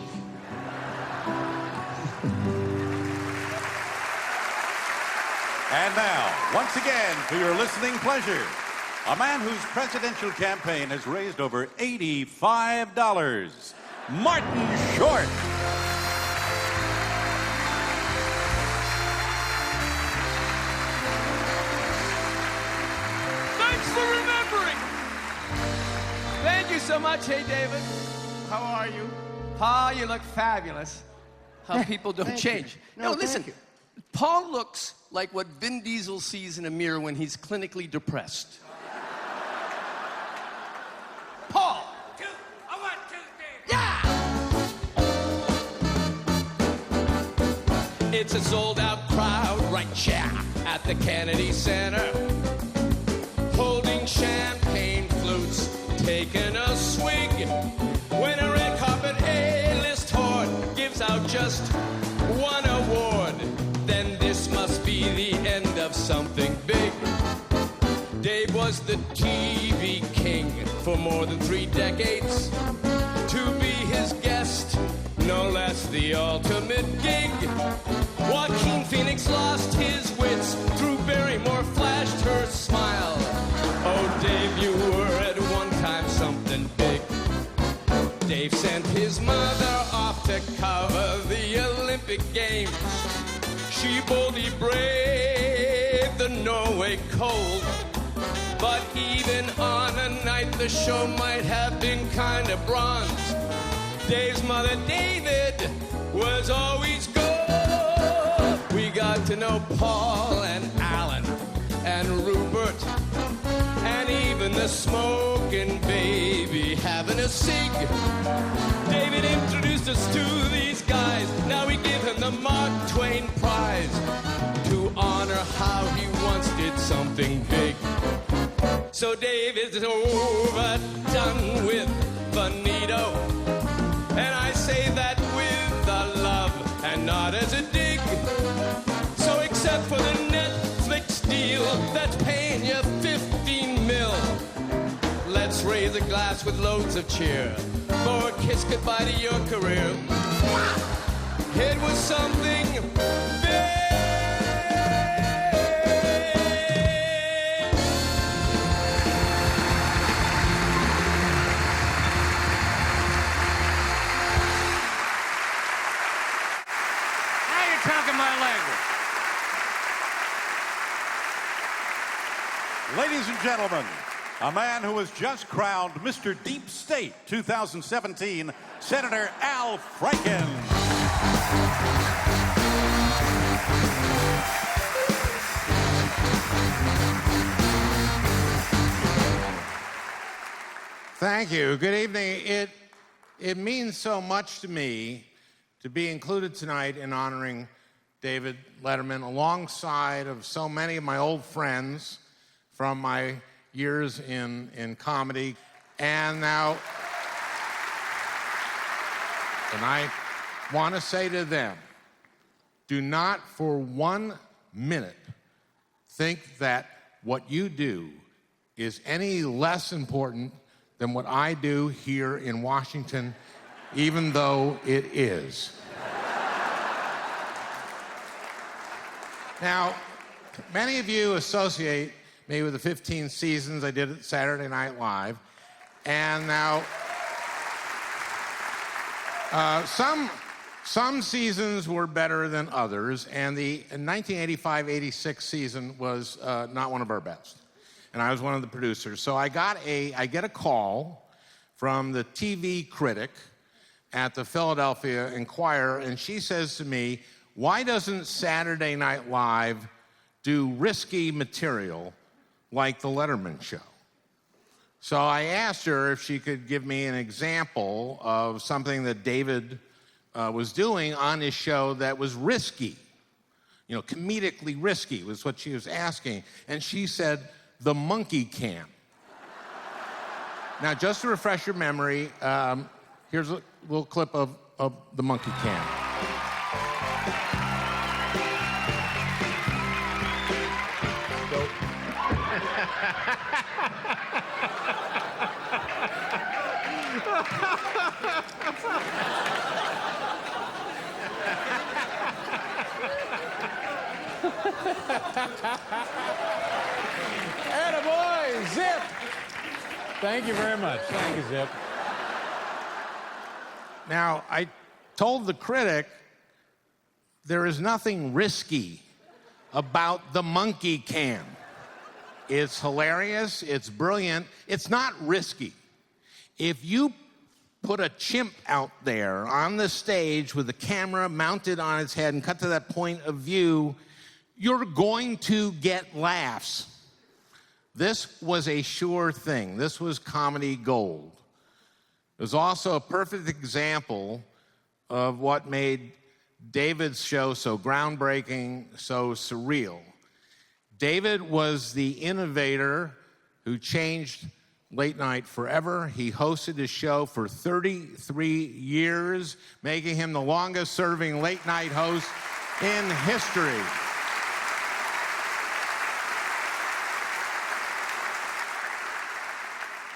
And now, once again, for your listening pleasure, a man whose presidential campaign has raised over $85, Martin Short. Thanks for remembering. Thank you so much. Hey, David. How are you? Paul, you look fabulous. How people don't change. No, listen. Paul looks like what Vin Diesel sees in a mirror when he's clinically depressed. Paul! It's a sold-out crowd right here at the Kennedy Center, holding champagne flutes, taking a swig. When a red carpet A-list horde gives out just one award, then this must be the end of something big. Dave was the TV king for more than 3 decades. To be his guest, no less the ultimate gig. Joaquin Phoenix lost his wits, Drew Barrymore flashed her smile. Oh, Dave, you were at one time something big. Dave sent his mother off to cover the Olympic Games. She boldly braved the Norway cold. But even on a night the show might have been kind of bronze, Dave's mother, David, was always gold. We got to know Paul and Alan and Rupert, and even the smoking baby having a cig. David introduced us to these guys. Now we give him the Mark Twain Prize to honor how he once did something big. So Dave is overdone with Bonito, and I say that with a love and not as a dig. So except for the Netflix deal that's paying you $15 million, let's raise a glass with loads of cheer for a kiss goodbye to your career. It was something big. Talking my language. Ladies and gentlemen, A man who was just crowned Mr. Deep State 2017, Senator Al Franken. Thank you. Good evening. It means so much to me to be included tonight in honoring David Letterman alongside of so many of my old friends from my years in comedy. And now, and I want to say to them, do not for 1 minute think that what you do is any less important than what I do here in Washington, even though it is. Now, many of you associate me with the 15 seasons I did at Saturday Night Live, and now some seasons were better than others, and the 1985-86 season was not one of our best, and I was one of the producers. So I get a call from the TV critic at the Philadelphia Inquirer, and she says to me, "Why doesn't Saturday Night Live do risky material like the Letterman show?" So I asked her if she could give me an example of something that David was doing on his show that was risky. You know, comedically risky was what she was asking. And she said, the monkey cam. Now, just to refresh your memory, here's a little clip of the monkey cam. Attaboy, Zip! Thank you very much. Thank you, Zip. Now, I told the critic there is nothing risky about the monkey cam. It's hilarious, it's brilliant, it's not risky. If you put a chimp out there on the stage with the camera mounted on its head and cut to that point of view, you're going to get laughs. This was a sure thing. This was comedy gold. It was also a perfect example of what made David's show so groundbreaking, so surreal. David was the innovator who changed late night forever. He hosted his show for 33 years, making him the longest-serving late night host in history.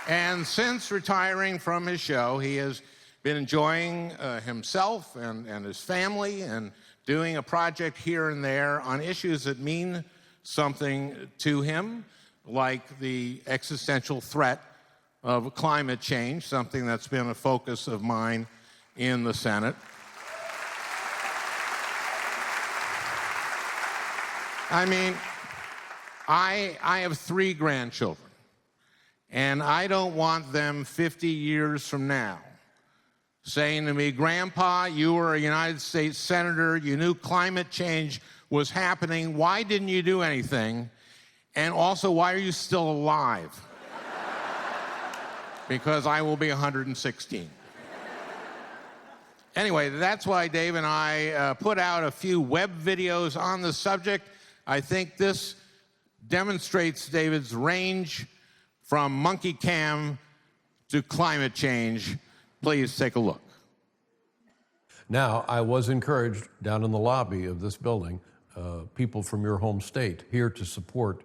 And since retiring from his show, he has been enjoying himself and his family and doing a project here and there on issues that mean something to him, like the existential threat of climate change, something that's been a focus of mine in the Senate. I mean, I have 3 grandchildren. And I don't want them 50 years from now saying to me, Grandpa, you were a United States Senator, you knew climate change was happening, why didn't you do anything? And also, why are you still alive? Because I will be 116. Anyway, that's why Dave and I put out a few web videos on the subject. I think this demonstrates David's range from monkey cam to climate change. Please take a look. Now, I was encouraged down in the lobby of this building, people from your home state here to support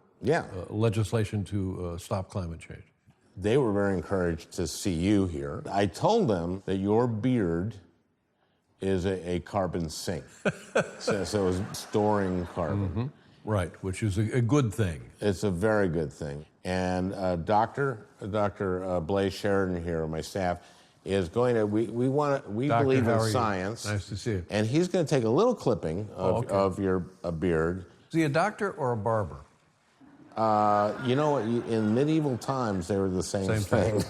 legislation to stop climate change. They were very encouraged to see you here. I told them that your beard is a carbon sink. so it was storing carbon. Mm-hmm. Right, which is a good thing. It's a very good thing. And Dr. Blaise Sheridan here, my staff, is going to, we believe in science. Nice to see you. And he's going to take a little clipping of your beard. Is he a doctor or a barber? You know, in medieval times, they were the same thing.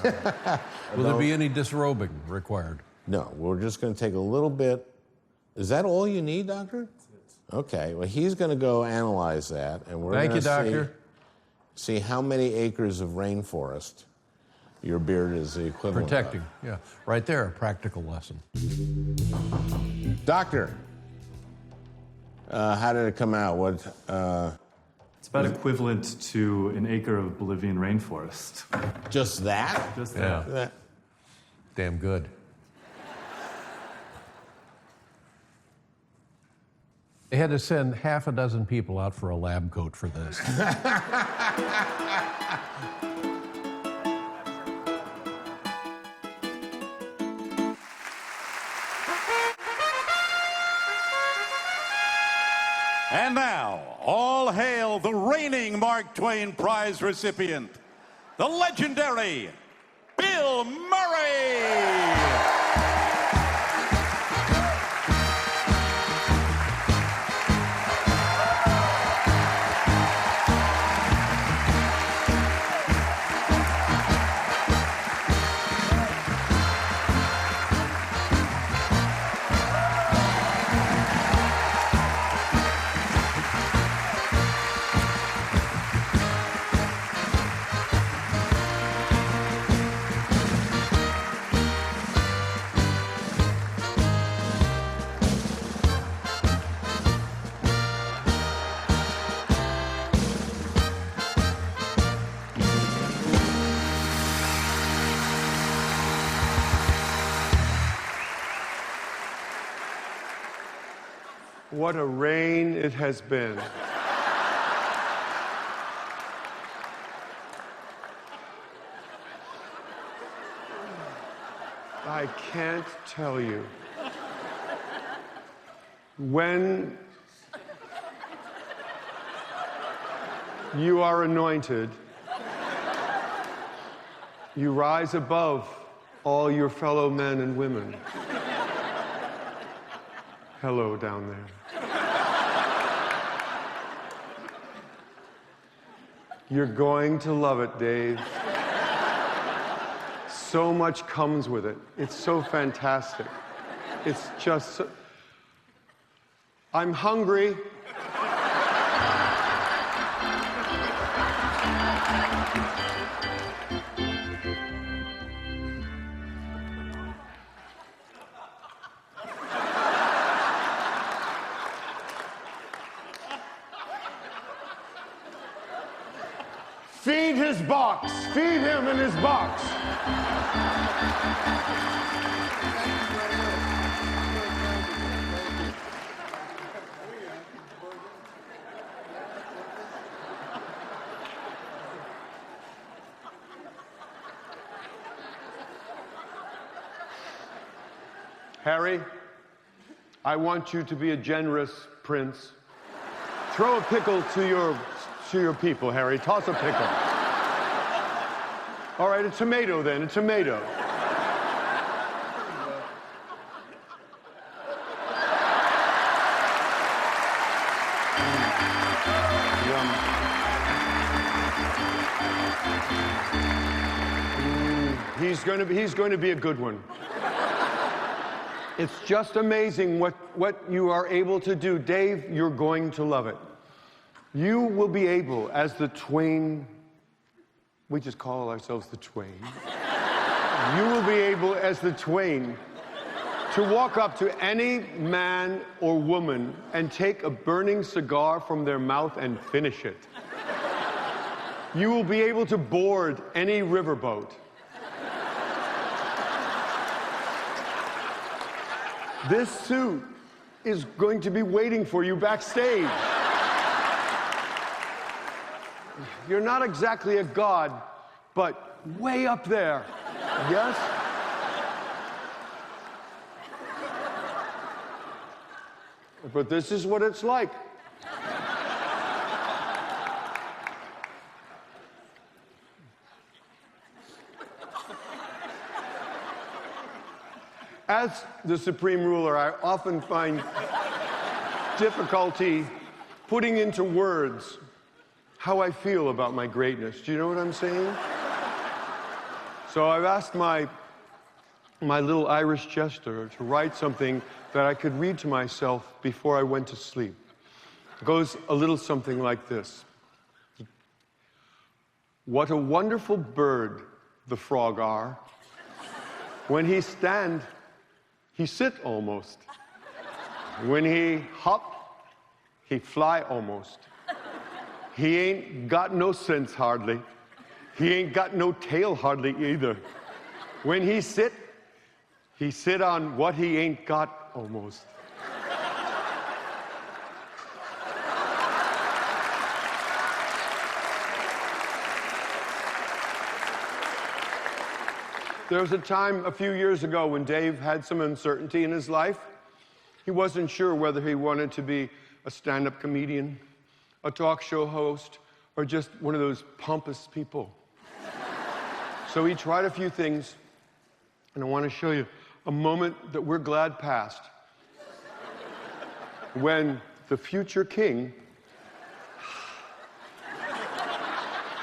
Will there be any disrobing required? No, we're just going to take a little bit. Is that all you need, doctor? Okay, well, he's going to go analyze that, and we're Thank going you, to doctor. see how many acres of rainforest your beard is the equivalent Protecting, of. yeah. Right there, a practical lesson. Doctor, how did it come out? What? It's about equivalent to an acre of Bolivian rainforest. Just that? Just Yeah. that. Damn good. They had to send half a dozen people out for a lab coat for this. And now, all hail the reigning Mark Twain Prize recipient, the legendary Bill Murray! What a reign it has been. I can't tell you. When you are anointed, you rise above all your fellow men and women. Hello down there. You're going to love it, Dave. So much comes with it. It's so fantastic. It's just so... I'm hungry. Feed his box. Feed him in his box. Harry, I want you to be a generous prince. Throw a pickle to your people, Harry. Toss a pickle. All right, a tomato then, a tomato. He's going to be a good one. It's just amazing what you are able to do. Dave, you're going to love it. You will be able, as the Twain, we just call ourselves the Twain. You will be able, as the Twain, to walk up to any man or woman and take a burning cigar from their mouth and finish it. You will be able to board any riverboat. This suit is going to be waiting for you backstage. You're not exactly a god, but way up there. Yes? But this is what it's like. As the supreme ruler, I often find difficulty putting into words how I feel about my greatness. Do you know what I'm saying? So I've asked my little Irish jester to write something that I could read to myself before I went to sleep. It goes a little something like this. What a wonderful bird the frog are. When he stand, he sit almost. When he hop, he fly almost. He ain't got no sense hardly. He ain't got no tail hardly either. When he sit on what he ain't got almost. There was a time a few years ago when Dave had some uncertainty in his life. He wasn't sure whether he wanted to be a stand-up comedian, a talk show host, or just one of those pompous people. So he tried a few things, and I want to show you a moment that we're glad passed. When the future king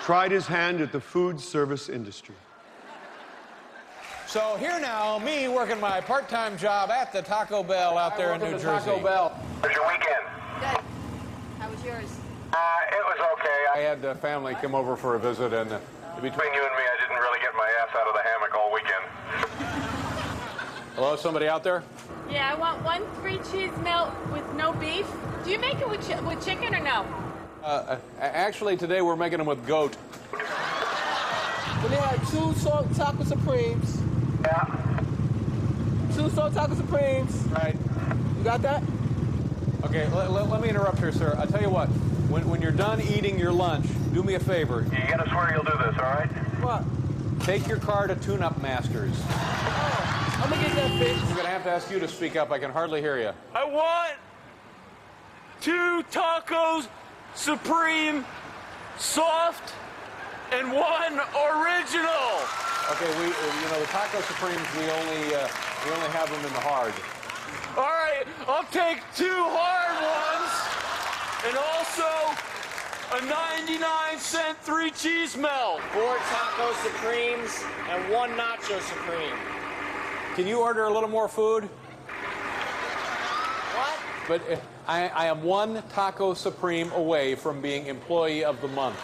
tried his hand at the food service industry. So here now, me working my part-time job at the Taco Bell out there in New Jersey. Taco Bell. How was your weekend? Good. How was yours? It was okay. I had family come over for a visit, and Between you and me, I didn't really get my ass out of the hammock all weekend. Hello, somebody out there? Yeah, I want 1 3-cheese melt with no beef. Do you make it with chicken or no? Actually, today we're making them with goat. But they had 2 salt taco supremes. Yeah. 2 salt taco supremes. Right. You got that? Okay, let me interrupt here, sir. I'll tell you what. When you're done eating your lunch, do me a favor. You gotta swear you'll do this, all right? What? Take your car to Tune Up Masters. Oh, I'm gonna get that fixed. I'm gonna have to ask you to speak up. I can hardly hear you. I want 2 tacos supreme soft and 1 original. Okay, the Taco Supremes, we only have them in the hard. All right, I'll take 2 hard ones and also a 99-cent 3-cheese melt. 4 Taco Supremes and 1 Nacho Supreme. Can you order a little more food? What? But I am 1 Taco Supreme away from being Employee of the Month.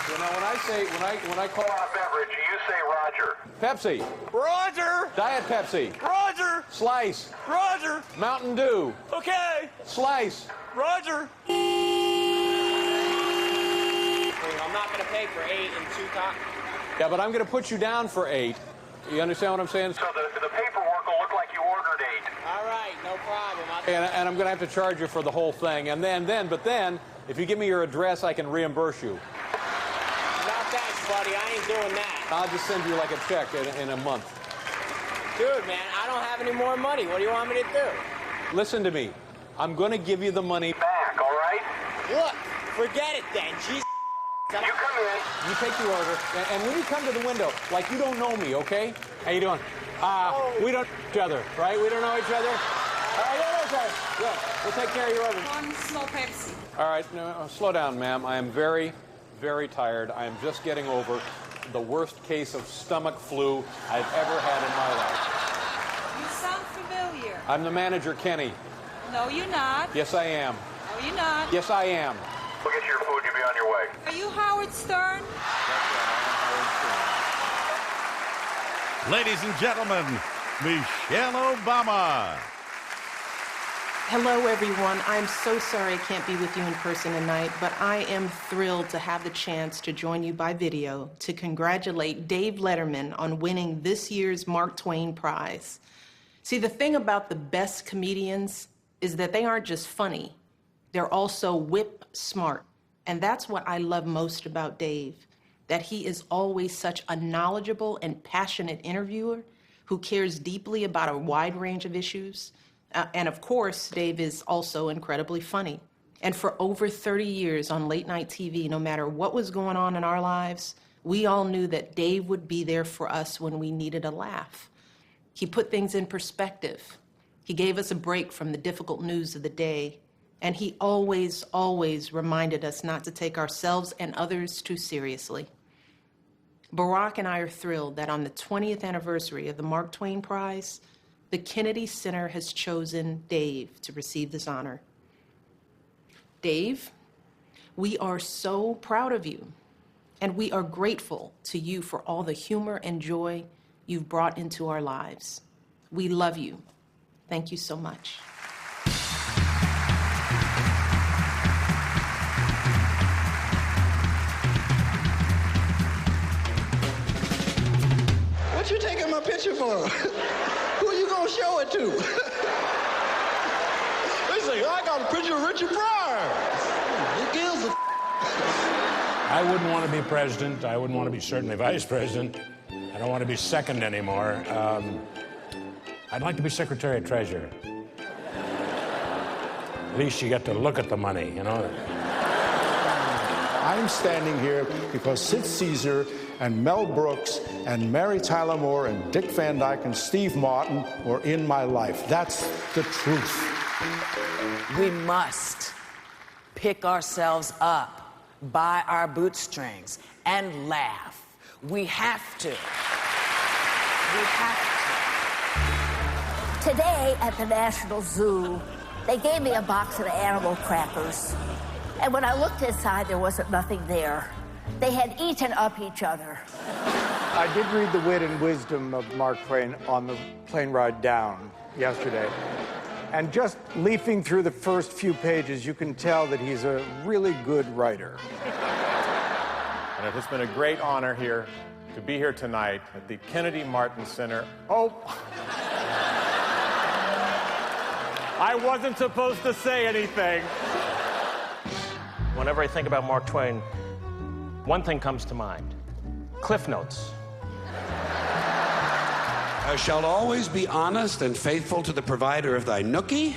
You know, when I call a beverage, you say Roger. Pepsi. Roger. Diet Pepsi. Roger. Slice. Roger. Mountain Dew. Okay. Slice. Roger. I'm not gonna pay for 8 and 2 tacos. Yeah, but I'm gonna put you down for 8. You understand what I'm saying? So the paperwork will look like you ordered 8. All right, no problem. And I'm gonna have to charge you for the whole thing. And then, if you give me your address, I can reimburse you. No thanks, buddy. I ain't doing that. I'll just send you like a check in a month. Dude, man, I don't have any more money. What do you want me to do? Listen to me. I'm gonna give you the money back, all right? Look, forget it then. Jesus. You come in. You take the order, and when you come to the window, like you don't know me, okay? How you doing? We don't know each other, right? We don't know each other. All right, okay. Good. We'll take care of your order. 1 small Pepsi. All right, no, slow down, ma'am. I am very, very tired. I am just getting over the worst case of stomach flu I've ever had in my life. You sound familiar. I'm the manager, Kenny. No, you're not. Yes, I am. No, you're not. Yes, I am. We'll get your food. You'll be on your way. Are you Howard Stern? Ladies and gentlemen, Michelle Obama. Hello, everyone. I'm so sorry I can't be with you in person tonight, but I am thrilled to have the chance to join you by video to congratulate Dave Letterman on winning this year's Mark Twain Prize. See, the thing about the best comedians is that they aren't just funny, they're also whip smart. And that's what I love most about Dave, that he is always such a knowledgeable and passionate interviewer who cares deeply about a wide range of issues. And of course, Dave is also incredibly funny. And for over 30 years on late night TV, no matter what was going on in our lives, we all knew that Dave would be there for us when we needed a laugh. He put things in perspective. He gave us a break from the difficult news of the day. and he always, always reminded us not to take ourselves and others too seriously. Barack and I are thrilled that on the 20th anniversary of the Mark Twain Prize, the Kennedy Center has chosen Dave to receive this honor. Dave, we are so proud of you, and we are grateful to you for all the humor and joy you've brought into our lives. We love you. Thank you so much. What you taking my picture for? Who you gonna show it to? They say, I got a picture of Richard Pryor. Who gives a I wouldn't want to be president. I wouldn't want to be certainly vice president. I don't want to be second anymore. I'd like to be Secretary of Treasury. At least you get to look at the money, you know? I'm standing here because Sid Caesar and Mel Brooks and Mary Tyler Moore and Dick Van Dyke and Steve Martin were in my life. That's the truth. We must pick ourselves up by our bootstrings and laugh. We have to. We have to. Today at the National Zoo, they gave me a box of animal crackers. And when I looked inside, there wasn't nothing there. They had eaten up each other. I did read the wit and wisdom of Mark Twain on the plane ride down yesterday. And just leafing through the first few pages, you can tell that he's a really good writer. And it has been a great honor here to be here tonight at the Kennedy Martin Center. Oh, I wasn't supposed to say anything. Whenever I think about Mark Twain, one thing comes to mind: Cliff Notes. Thou shalt always be honest and faithful to the provider of thy nookie.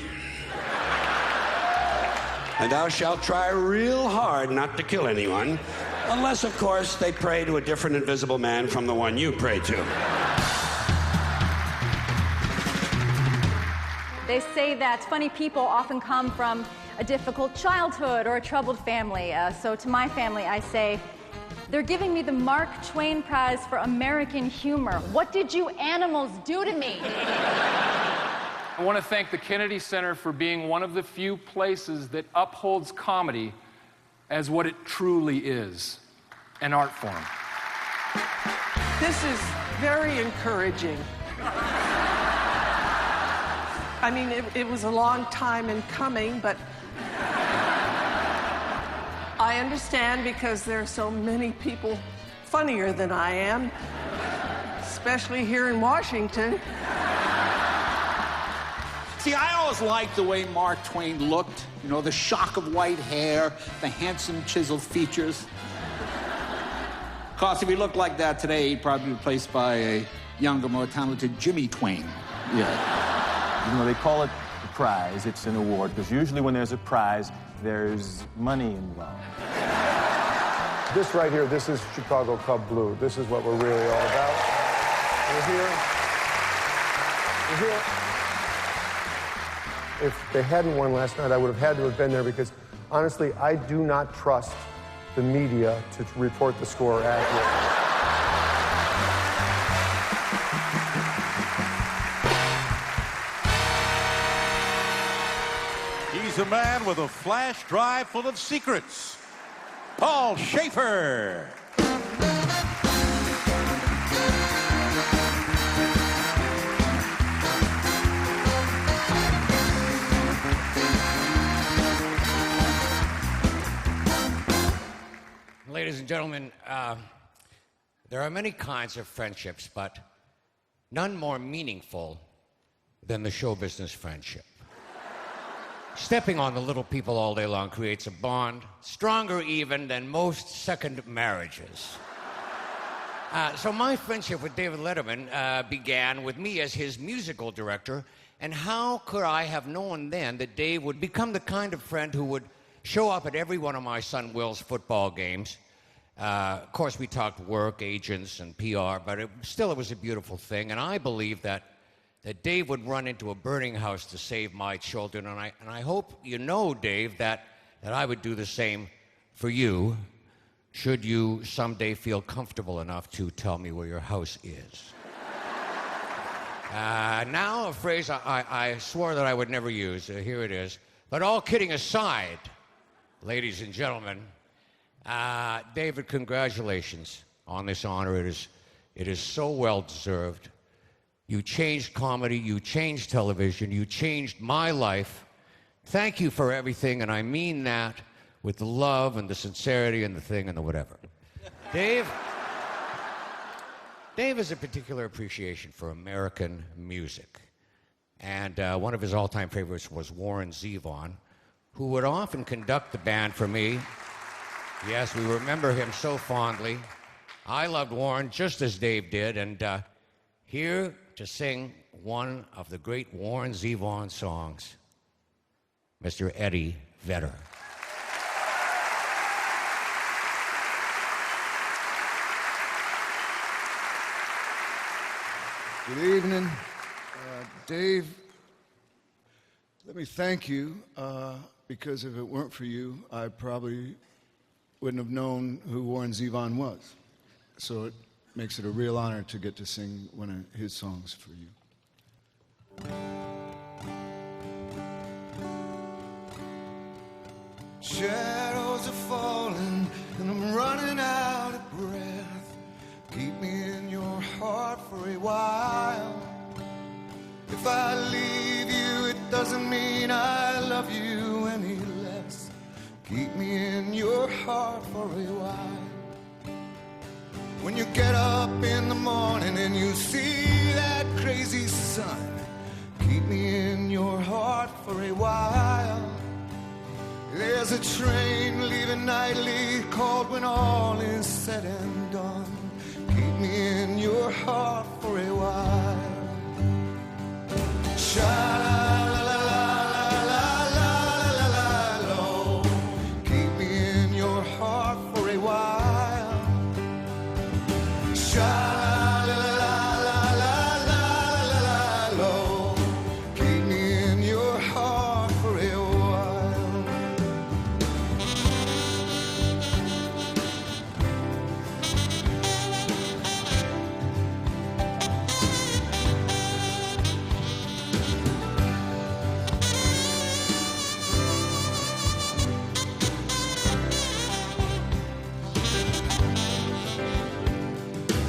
And thou shalt try real hard not to kill anyone, unless, of course, they pray to a different invisible man from the one you pray to. They say that funny people often come from a difficult childhood or a troubled family. So to my family, I say, they're giving me the Mark Twain Prize for American humor. What did you animals do to me? I want to thank the Kennedy Center for being one of the few places that upholds comedy as what it truly is, an art form. This is very encouraging. I mean, it was a long time in coming, but I understand because there are so many people funnier than I am, especially here in Washington. See, I always liked the way Mark Twain looked. You know, the shock of white hair, the handsome chiseled features. Of course, if he looked like that today, he'd probably be replaced by a younger, more talented Jimmy Twain. Yeah. You know, they call it a prize. It's an award, because usually when there's a prize, there's money involved. This right here, this is Chicago Cub Blue. This is what we're really all about. We're here. We're here. If they hadn't won last night, I would have had to have been there, because honestly, I do not trust the media to report the score accurately. He's a man with a flash drive full of secrets. Paul Shaffer. Ladies and gentlemen, there are many kinds of friendships, but none more meaningful than the show business friendship. Stepping on the little people all day long creates a bond stronger even than most second marriages. So my friendship with David Letterman began with me as his musical director, and how could I have known then that Dave would become the kind of friend who would show up at every one of my son Will's football games. Of course, we talked work, agents, and PR, but it was a beautiful thing, and I believe that that Dave would run into a burning house to save my children, and I hope you know, Dave, that I would do the same for you, should you someday feel comfortable enough to tell me where your house is. Now, a phrase I swore that I would never use. Here it is. But all kidding aside, ladies and gentlemen, David, congratulations on this honor. It is so well deserved. You changed comedy, you changed television, you changed my life. Thank you for everything, and I mean that with the love and the sincerity and the thing and the whatever. Dave has a particular appreciation for American music. And one of his all-time favorites was Warren Zevon, who would often conduct the band for me. Yes, we remember him so fondly. I loved Warren just as Dave did, and here to sing one of the great Warren Zevon songs, Mr. Eddie Vedder. Good evening. Dave, let me thank you, because if it weren't for you, I probably wouldn't have known who Warren Zevon was. So it makes it a real honor to get to sing one of his songs for you. Shadows are falling and I'm running out of breath. Keep me in your heart for a while. If I leave you, it doesn't mean I love you any less. Keep me in your heart for a while. When you get up in the morning and you see that crazy sun, keep me in your heart for a while. There's a train leaving nightly called when all is said and done. Keep me in your heart for a while. Sha-la-la-la-la-la-la-la-lo. Keep me in your heart for a while. Sha-la-la-la-la-la-la-la-lo. Keep me in your heart for a while.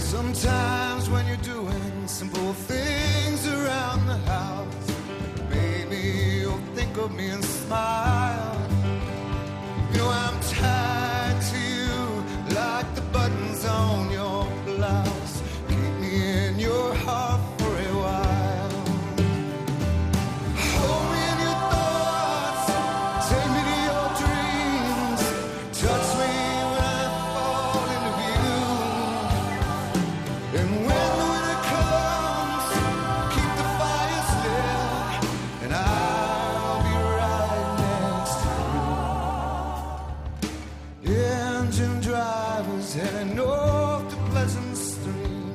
Sometimes when you're doing simple things around the house, maybe you'll think of me and smile. You know I'm tied to you like the buttons on your blouse. Keep me in your heart for a while. Hold me in your thoughts, take me to your dreams, touch me when I fall into view. And when the winter comes, keep the fires lit, and I'll be right next to you. Engine drivers heading north to Pleasant Stream,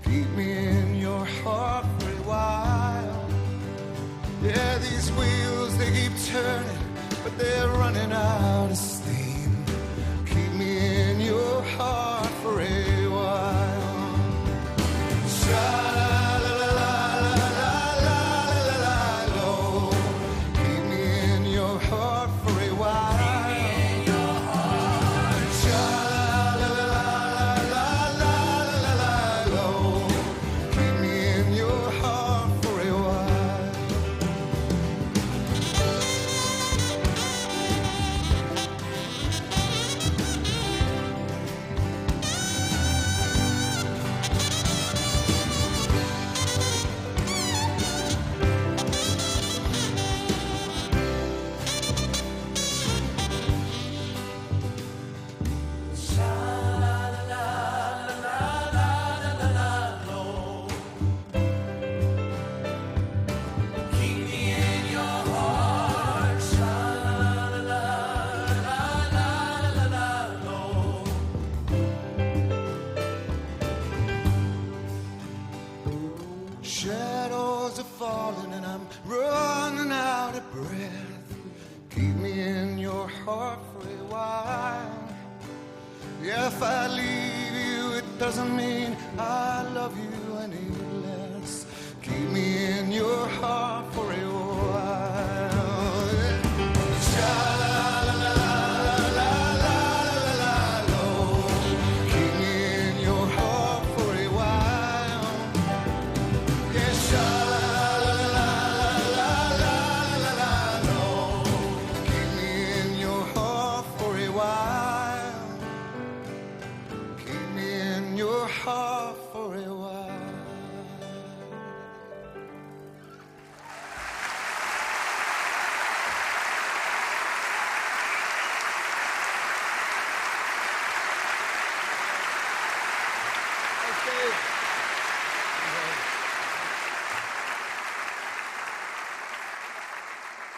keep me in your heart for a while. Yeah, these wheels, they keep turning, but they're running out of steam. Keep me in your heart for a while. Sha-la-la-la-la-la-la-la-lo. Keep me in your heart for a while. Sha-la-la-la-la-la-la-la-lo. Keep me in your heart for a while. Shadows are falling and I'm running out of breath. Keep me in your heart for a while. Yeah, if I leave you, it doesn't mean I love you any less. Keep me in your heart for a while. Keep me in your heart for a while. Yeah, keep me in your heart for a while. Keep me in your heart for a while.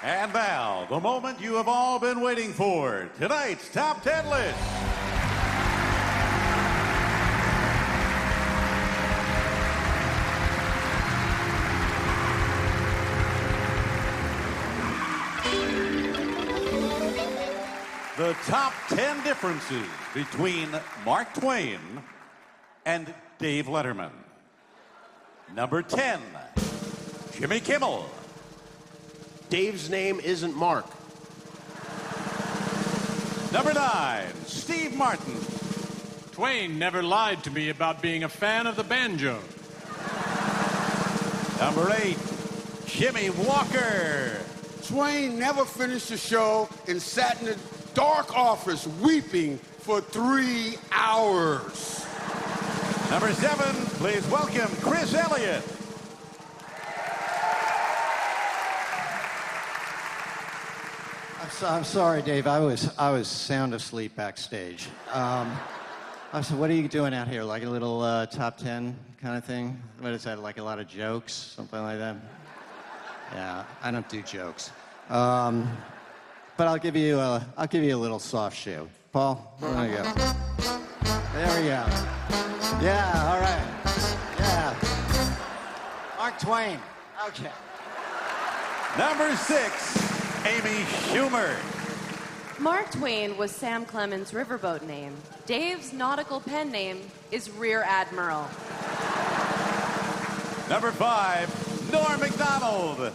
And now, the moment you have all been waiting for, tonight's Top 10 list. The top 10 differences between Mark Twain and Dave Letterman. Number 10, Jimmy Kimmel. Dave's name isn't Mark. Number 9, Steve Martin. Twain never lied to me about being a fan of the banjo. Number 8, Jimmy Walker. Twain never finished the show and sat in a dark office weeping for 3 hours. Number 7, please welcome Chris Elliott. I'm sorry, Dave. I was sound asleep backstage. I said, what are you doing out here? Like a little top 10 kind of thing? What is that? Like a lot of jokes, something like that? Yeah, I don't do jokes. But I'll give you a little soft shoe. Paul, there we go. There we go. Yeah, all right. Yeah. Mark Twain. Okay. Number 6, Amy Schumer. Mark Twain was Sam Clemens' riverboat name. Dave's nautical pen name is Rear Admiral. Number 5, Norm Macdonald.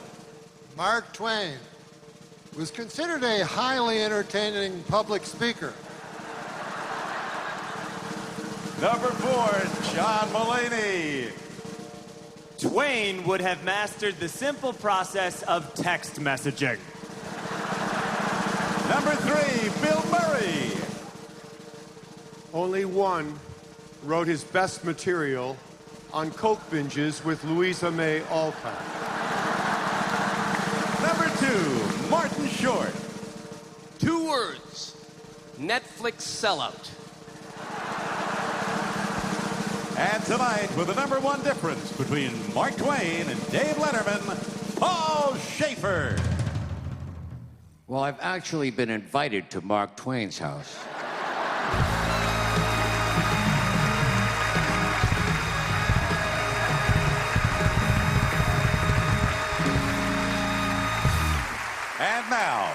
Mark Twain was considered a highly entertaining public speaker. Number 4, John Mulaney. Twain would have mastered the simple process of text messaging. Number 3, Bill Murray. Only one wrote his best material on coke binges with Louisa May Alcott. Number 2, Martin Short. 2 words. Netflix sellout. And tonight, with the number 1 difference between Mark Twain and Dave Letterman, Paul Shaffer. Well, I've actually been invited to Mark Twain's house. And now,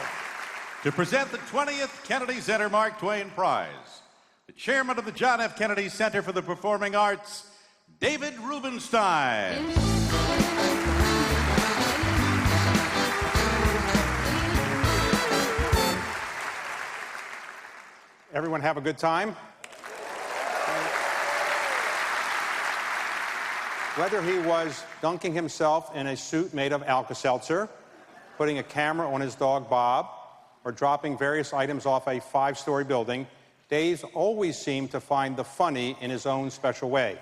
to present the 20th Kennedy Center Mark Twain Prize, the chairman of the John F. Kennedy Center for the Performing Arts, David Rubenstein. Everyone have a good time? Whether he was dunking himself in a suit made of Alka-Seltzer, putting a camera on his dog Bob, or dropping various items off a 5-story building, Dave always seemed to find the funny in his own special way.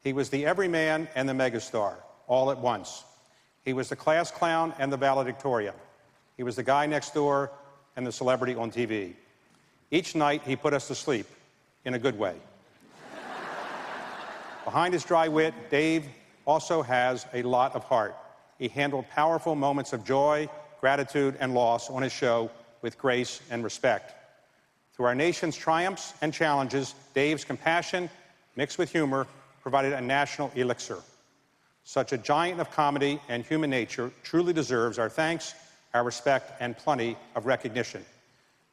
He was the everyman and the megastar, all at once. He was the class clown and the valedictorian. He was the guy next door and the celebrity on TV. Each night, he put us to sleep, in a good way. Behind his dry wit, Dave also has a lot of heart. He handled powerful moments of joy, gratitude, and loss on his show with grace and respect. Through our nation's triumphs and challenges, Dave's compassion, mixed with humor, provided a national elixir. Such a giant of comedy and human nature truly deserves our thanks, our respect, and plenty of recognition.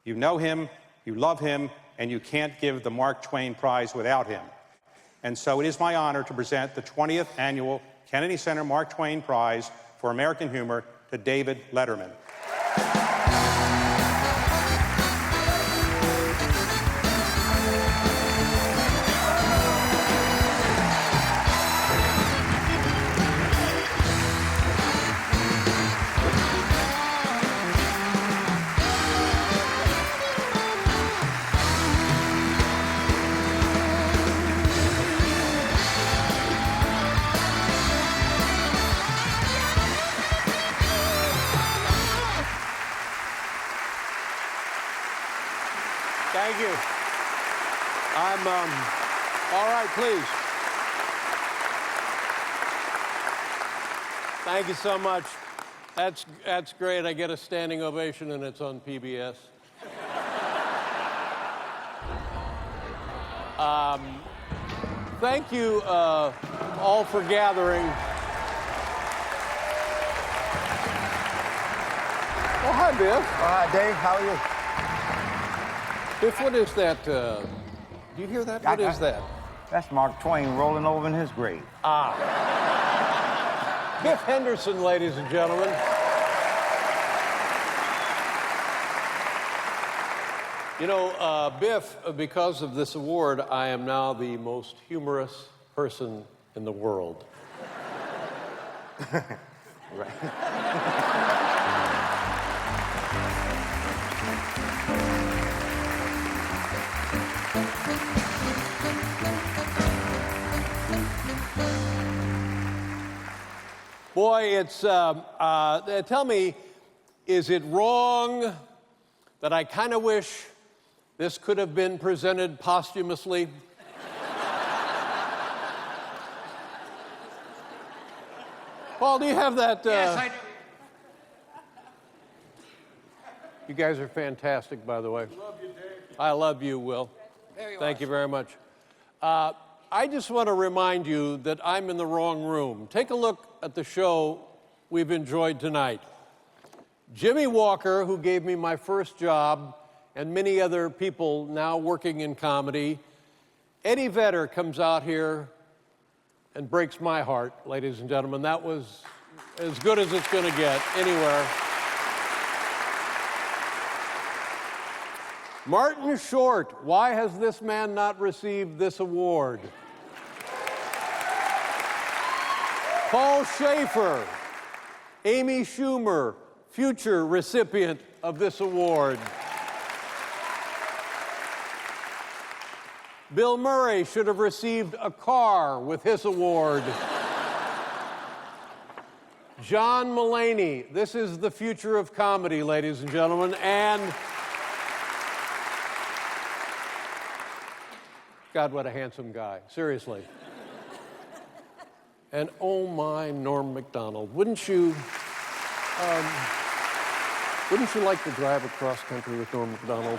You know him, you love him, and you can't give the Mark Twain Prize without him. And so it is my honor to present the 20th Annual Kennedy Center Mark Twain Prize for American Humor to David Letterman. Thank you. All right, please. Thank you so much. That's great. I get a standing ovation, and it's on PBS. Thank you all for gathering. Oh, hi, Biff. Hi, Dave. How are you? Biff, what is that? Do you hear that? What is that? That's Mark Twain rolling over in his grave. Ah. Biff Henderson, ladies and gentlemen. You know, Biff, because of this award, I am now the most humorous person in the world. Boy, it's, tell me, is it wrong that I kind of wish this could have been presented posthumously? Paul, do you have that? Yes, I do. You guys are fantastic, by the way. Love you, Dave. I love you, Will. Thank you very much. I just want to remind you that I'm in the wrong room. Take a look at the show we've enjoyed tonight. Jimmy Walker, who gave me my first job, and many other people now working in comedy. Eddie Vedder comes out here and breaks my heart, ladies and gentlemen. That was as good as it's going to get anywhere. Martin Short, why has this man not received this award? Paul Shaffer, Amy Schumer, future recipient of this award. Bill Murray should have received a car with his award. John Mulaney, this is the future of comedy, ladies and gentlemen, and God, what a handsome guy, seriously. And oh my, Norm Macdonald, wouldn't you like to drive across country with Norm Macdonald?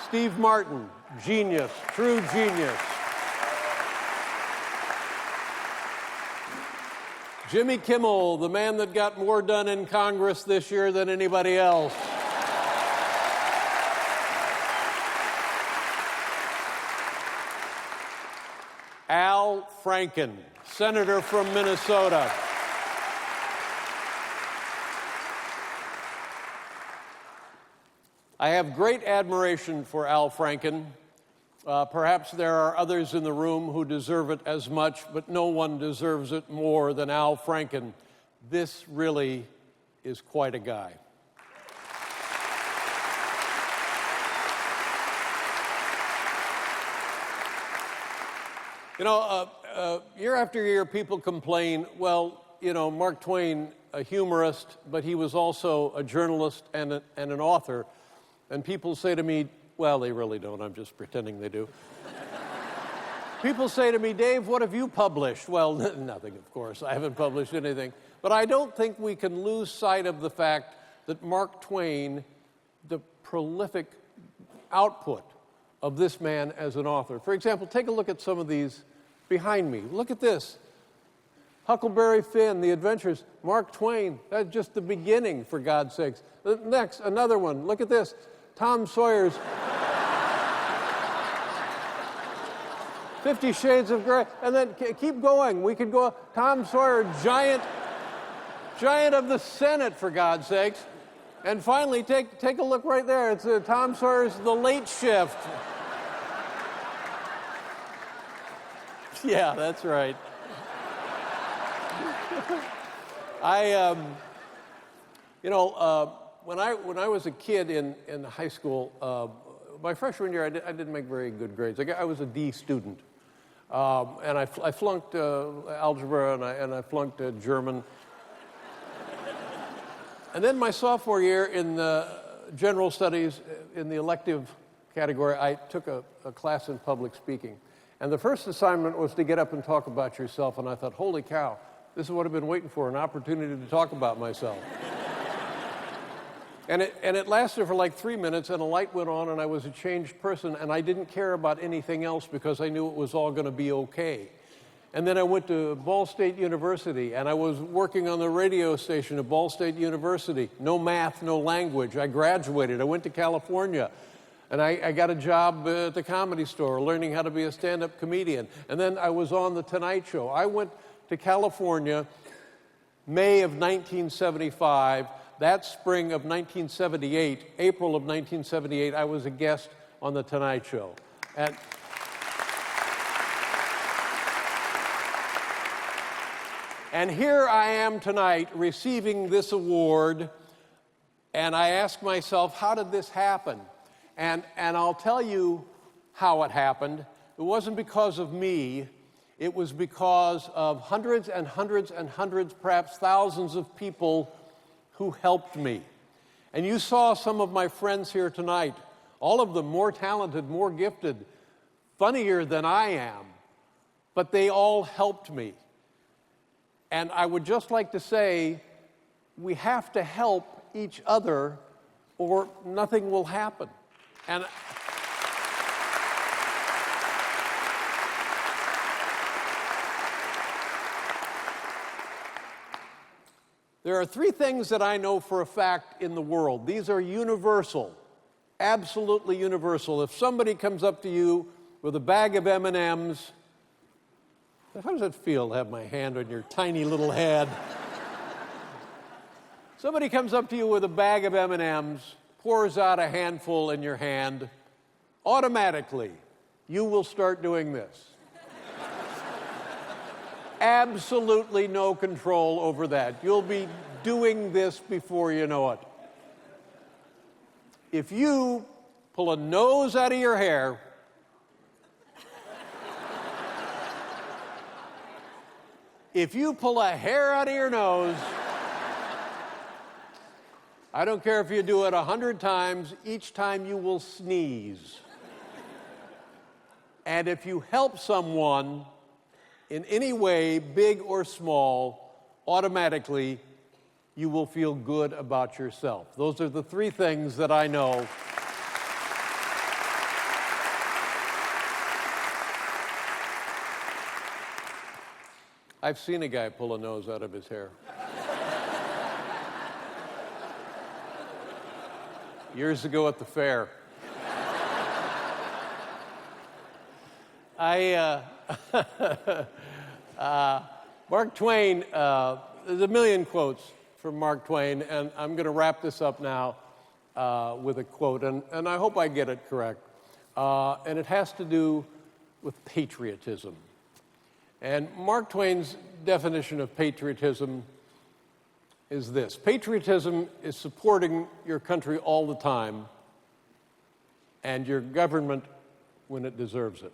Steve Martin, genius, true genius. Jimmy Kimmel, the man that got more done in Congress this year than anybody else. Al Franken, senator from Minnesota. I have great admiration for Al Franken. Perhaps there are others in the room who deserve it as much, but no one deserves it more than Al Franken. This really is quite a guy. You know, year after year, people complain, well, you know, Mark Twain, a humorist, but he was also a journalist and an author. And people say to me, well, they really don't, I'm just pretending they do. People say to me, Dave, what have you published? Well, nothing, of course. I haven't published anything. But I don't think we can lose sight of the fact that Mark Twain, the prolific output of this man as an author. For example, take a look at some of these behind me. Look at this. Huckleberry Finn, The Adventures, Mark Twain. That's just the beginning, for God's sakes. Next, another one. Look at this. Tom Sawyer's 50 Shades of Grey. And then keep going. We could go, Tom Sawyer, giant of the Senate, for God's sakes. And finally, take a look right there. It's Tom Sawyer's The Late Shift. Yeah, that's right. When I was a kid in high school, my freshman year, I didn't make very good grades. I was a D student. And I flunked algebra and I flunked German. And then my sophomore year in general studies, in the elective category, I took a class in public speaking. And the first assignment was to get up and talk about yourself. And I thought, holy cow, this is what I've been waiting for, an opportunity to talk about myself. And it lasted for like 3 minutes, and a light went on, and I was a changed person, and I didn't care about anything else because I knew it was all going to be okay. And then I went to Ball State University, and I was working on the radio station at Ball State University. No math, no language. I graduated. I went to California, and I got a job at the Comedy Store, learning how to be a stand-up comedian. And then I was on The Tonight Show. I went to California, May of 1975. That spring of 1978, April of 1978, I was a guest on The Tonight Show. And here I am tonight receiving this award, and I ask myself, how did this happen? And I'll tell you how it happened. It wasn't because of me. It was because of hundreds and hundreds and hundreds, perhaps thousands of people who helped me. And you saw some of my friends here tonight, all of them more talented, more gifted, funnier than I am, but they all helped me. And I would just like to say, we have to help each other or nothing will happen. And there are three things that I know for a fact in the world. These are universal, absolutely universal. If somebody comes up to you with a bag of M&Ms, how does it feel to have my hand on your tiny little head? Somebody comes up to you with a bag of M&Ms, pours out a handful in your hand, automatically, you will start doing this. Absolutely no control over that. You'll be doing this before you know it. If you pull a nose out of your hair, if you pull a hair out of your nose, I don't care if you do it 100 times, each time you will sneeze. And if you help someone in any way, big or small, automatically you will feel good about yourself. Those are the three things that I know. I've seen a guy pull a nose out of his hair. Years ago at the fair. Mark Twain, there's a million quotes from Mark Twain, and I'm going to wrap this up now with a quote, and I hope I get it correct. And it has to do with patriotism. And Mark Twain's definition of patriotism is this: patriotism is supporting your country all the time and your government when it deserves it.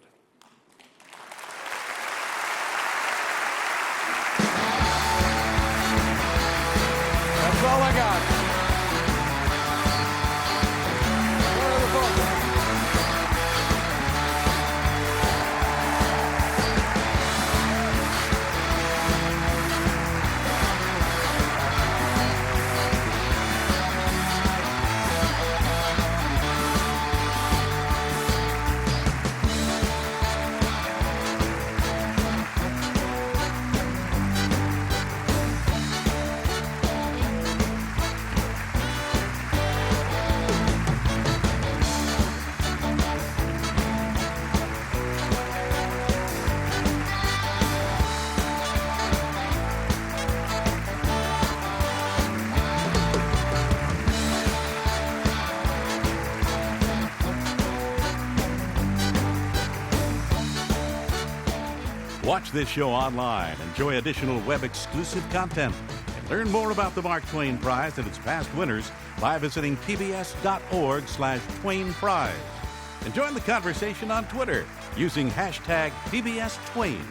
That's all I got. Watch this show online, enjoy additional web-exclusive content, and learn more about the Mark Twain Prize and its past winners by visiting pbs.org/Twain Prize. And join the conversation on Twitter using hashtag PBSTwain.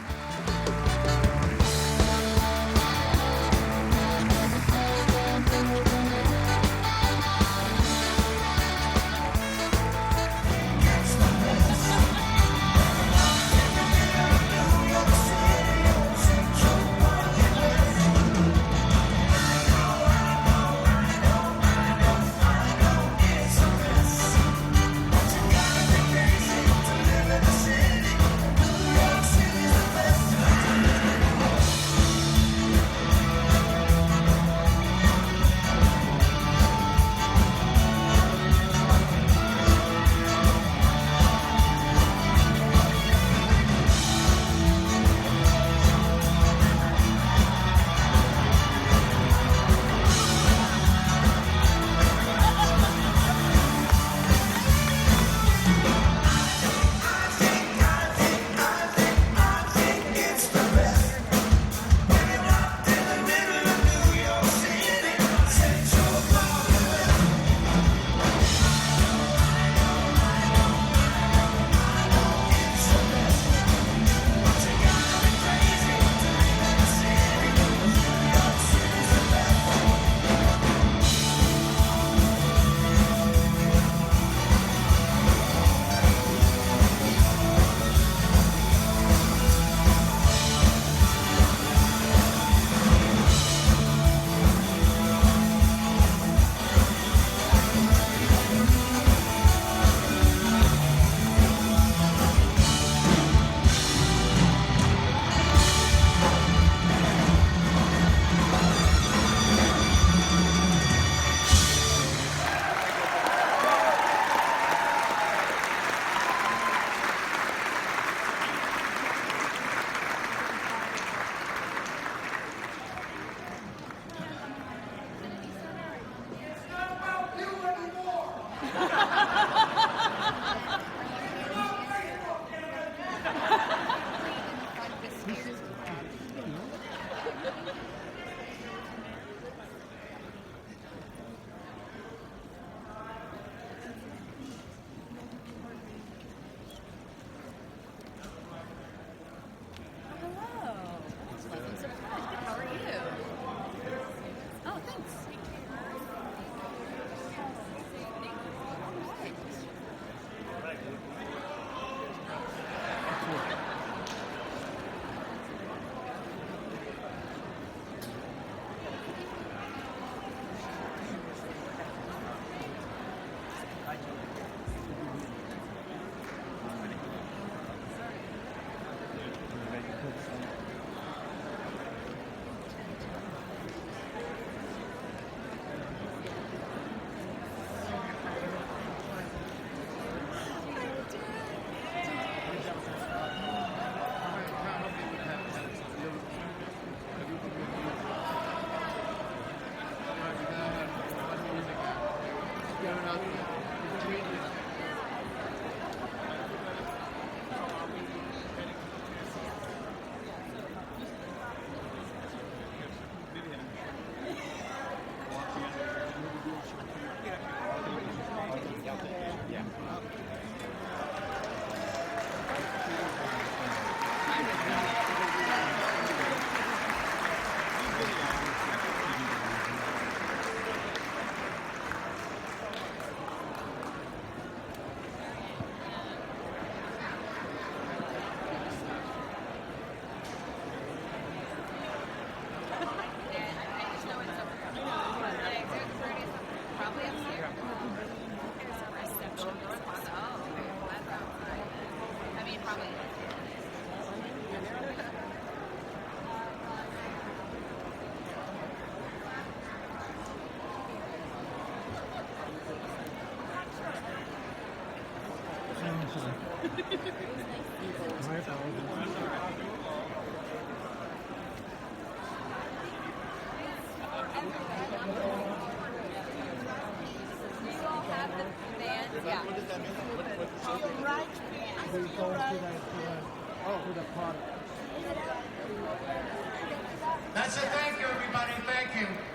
That's it. Thank you, everybody. Thank you.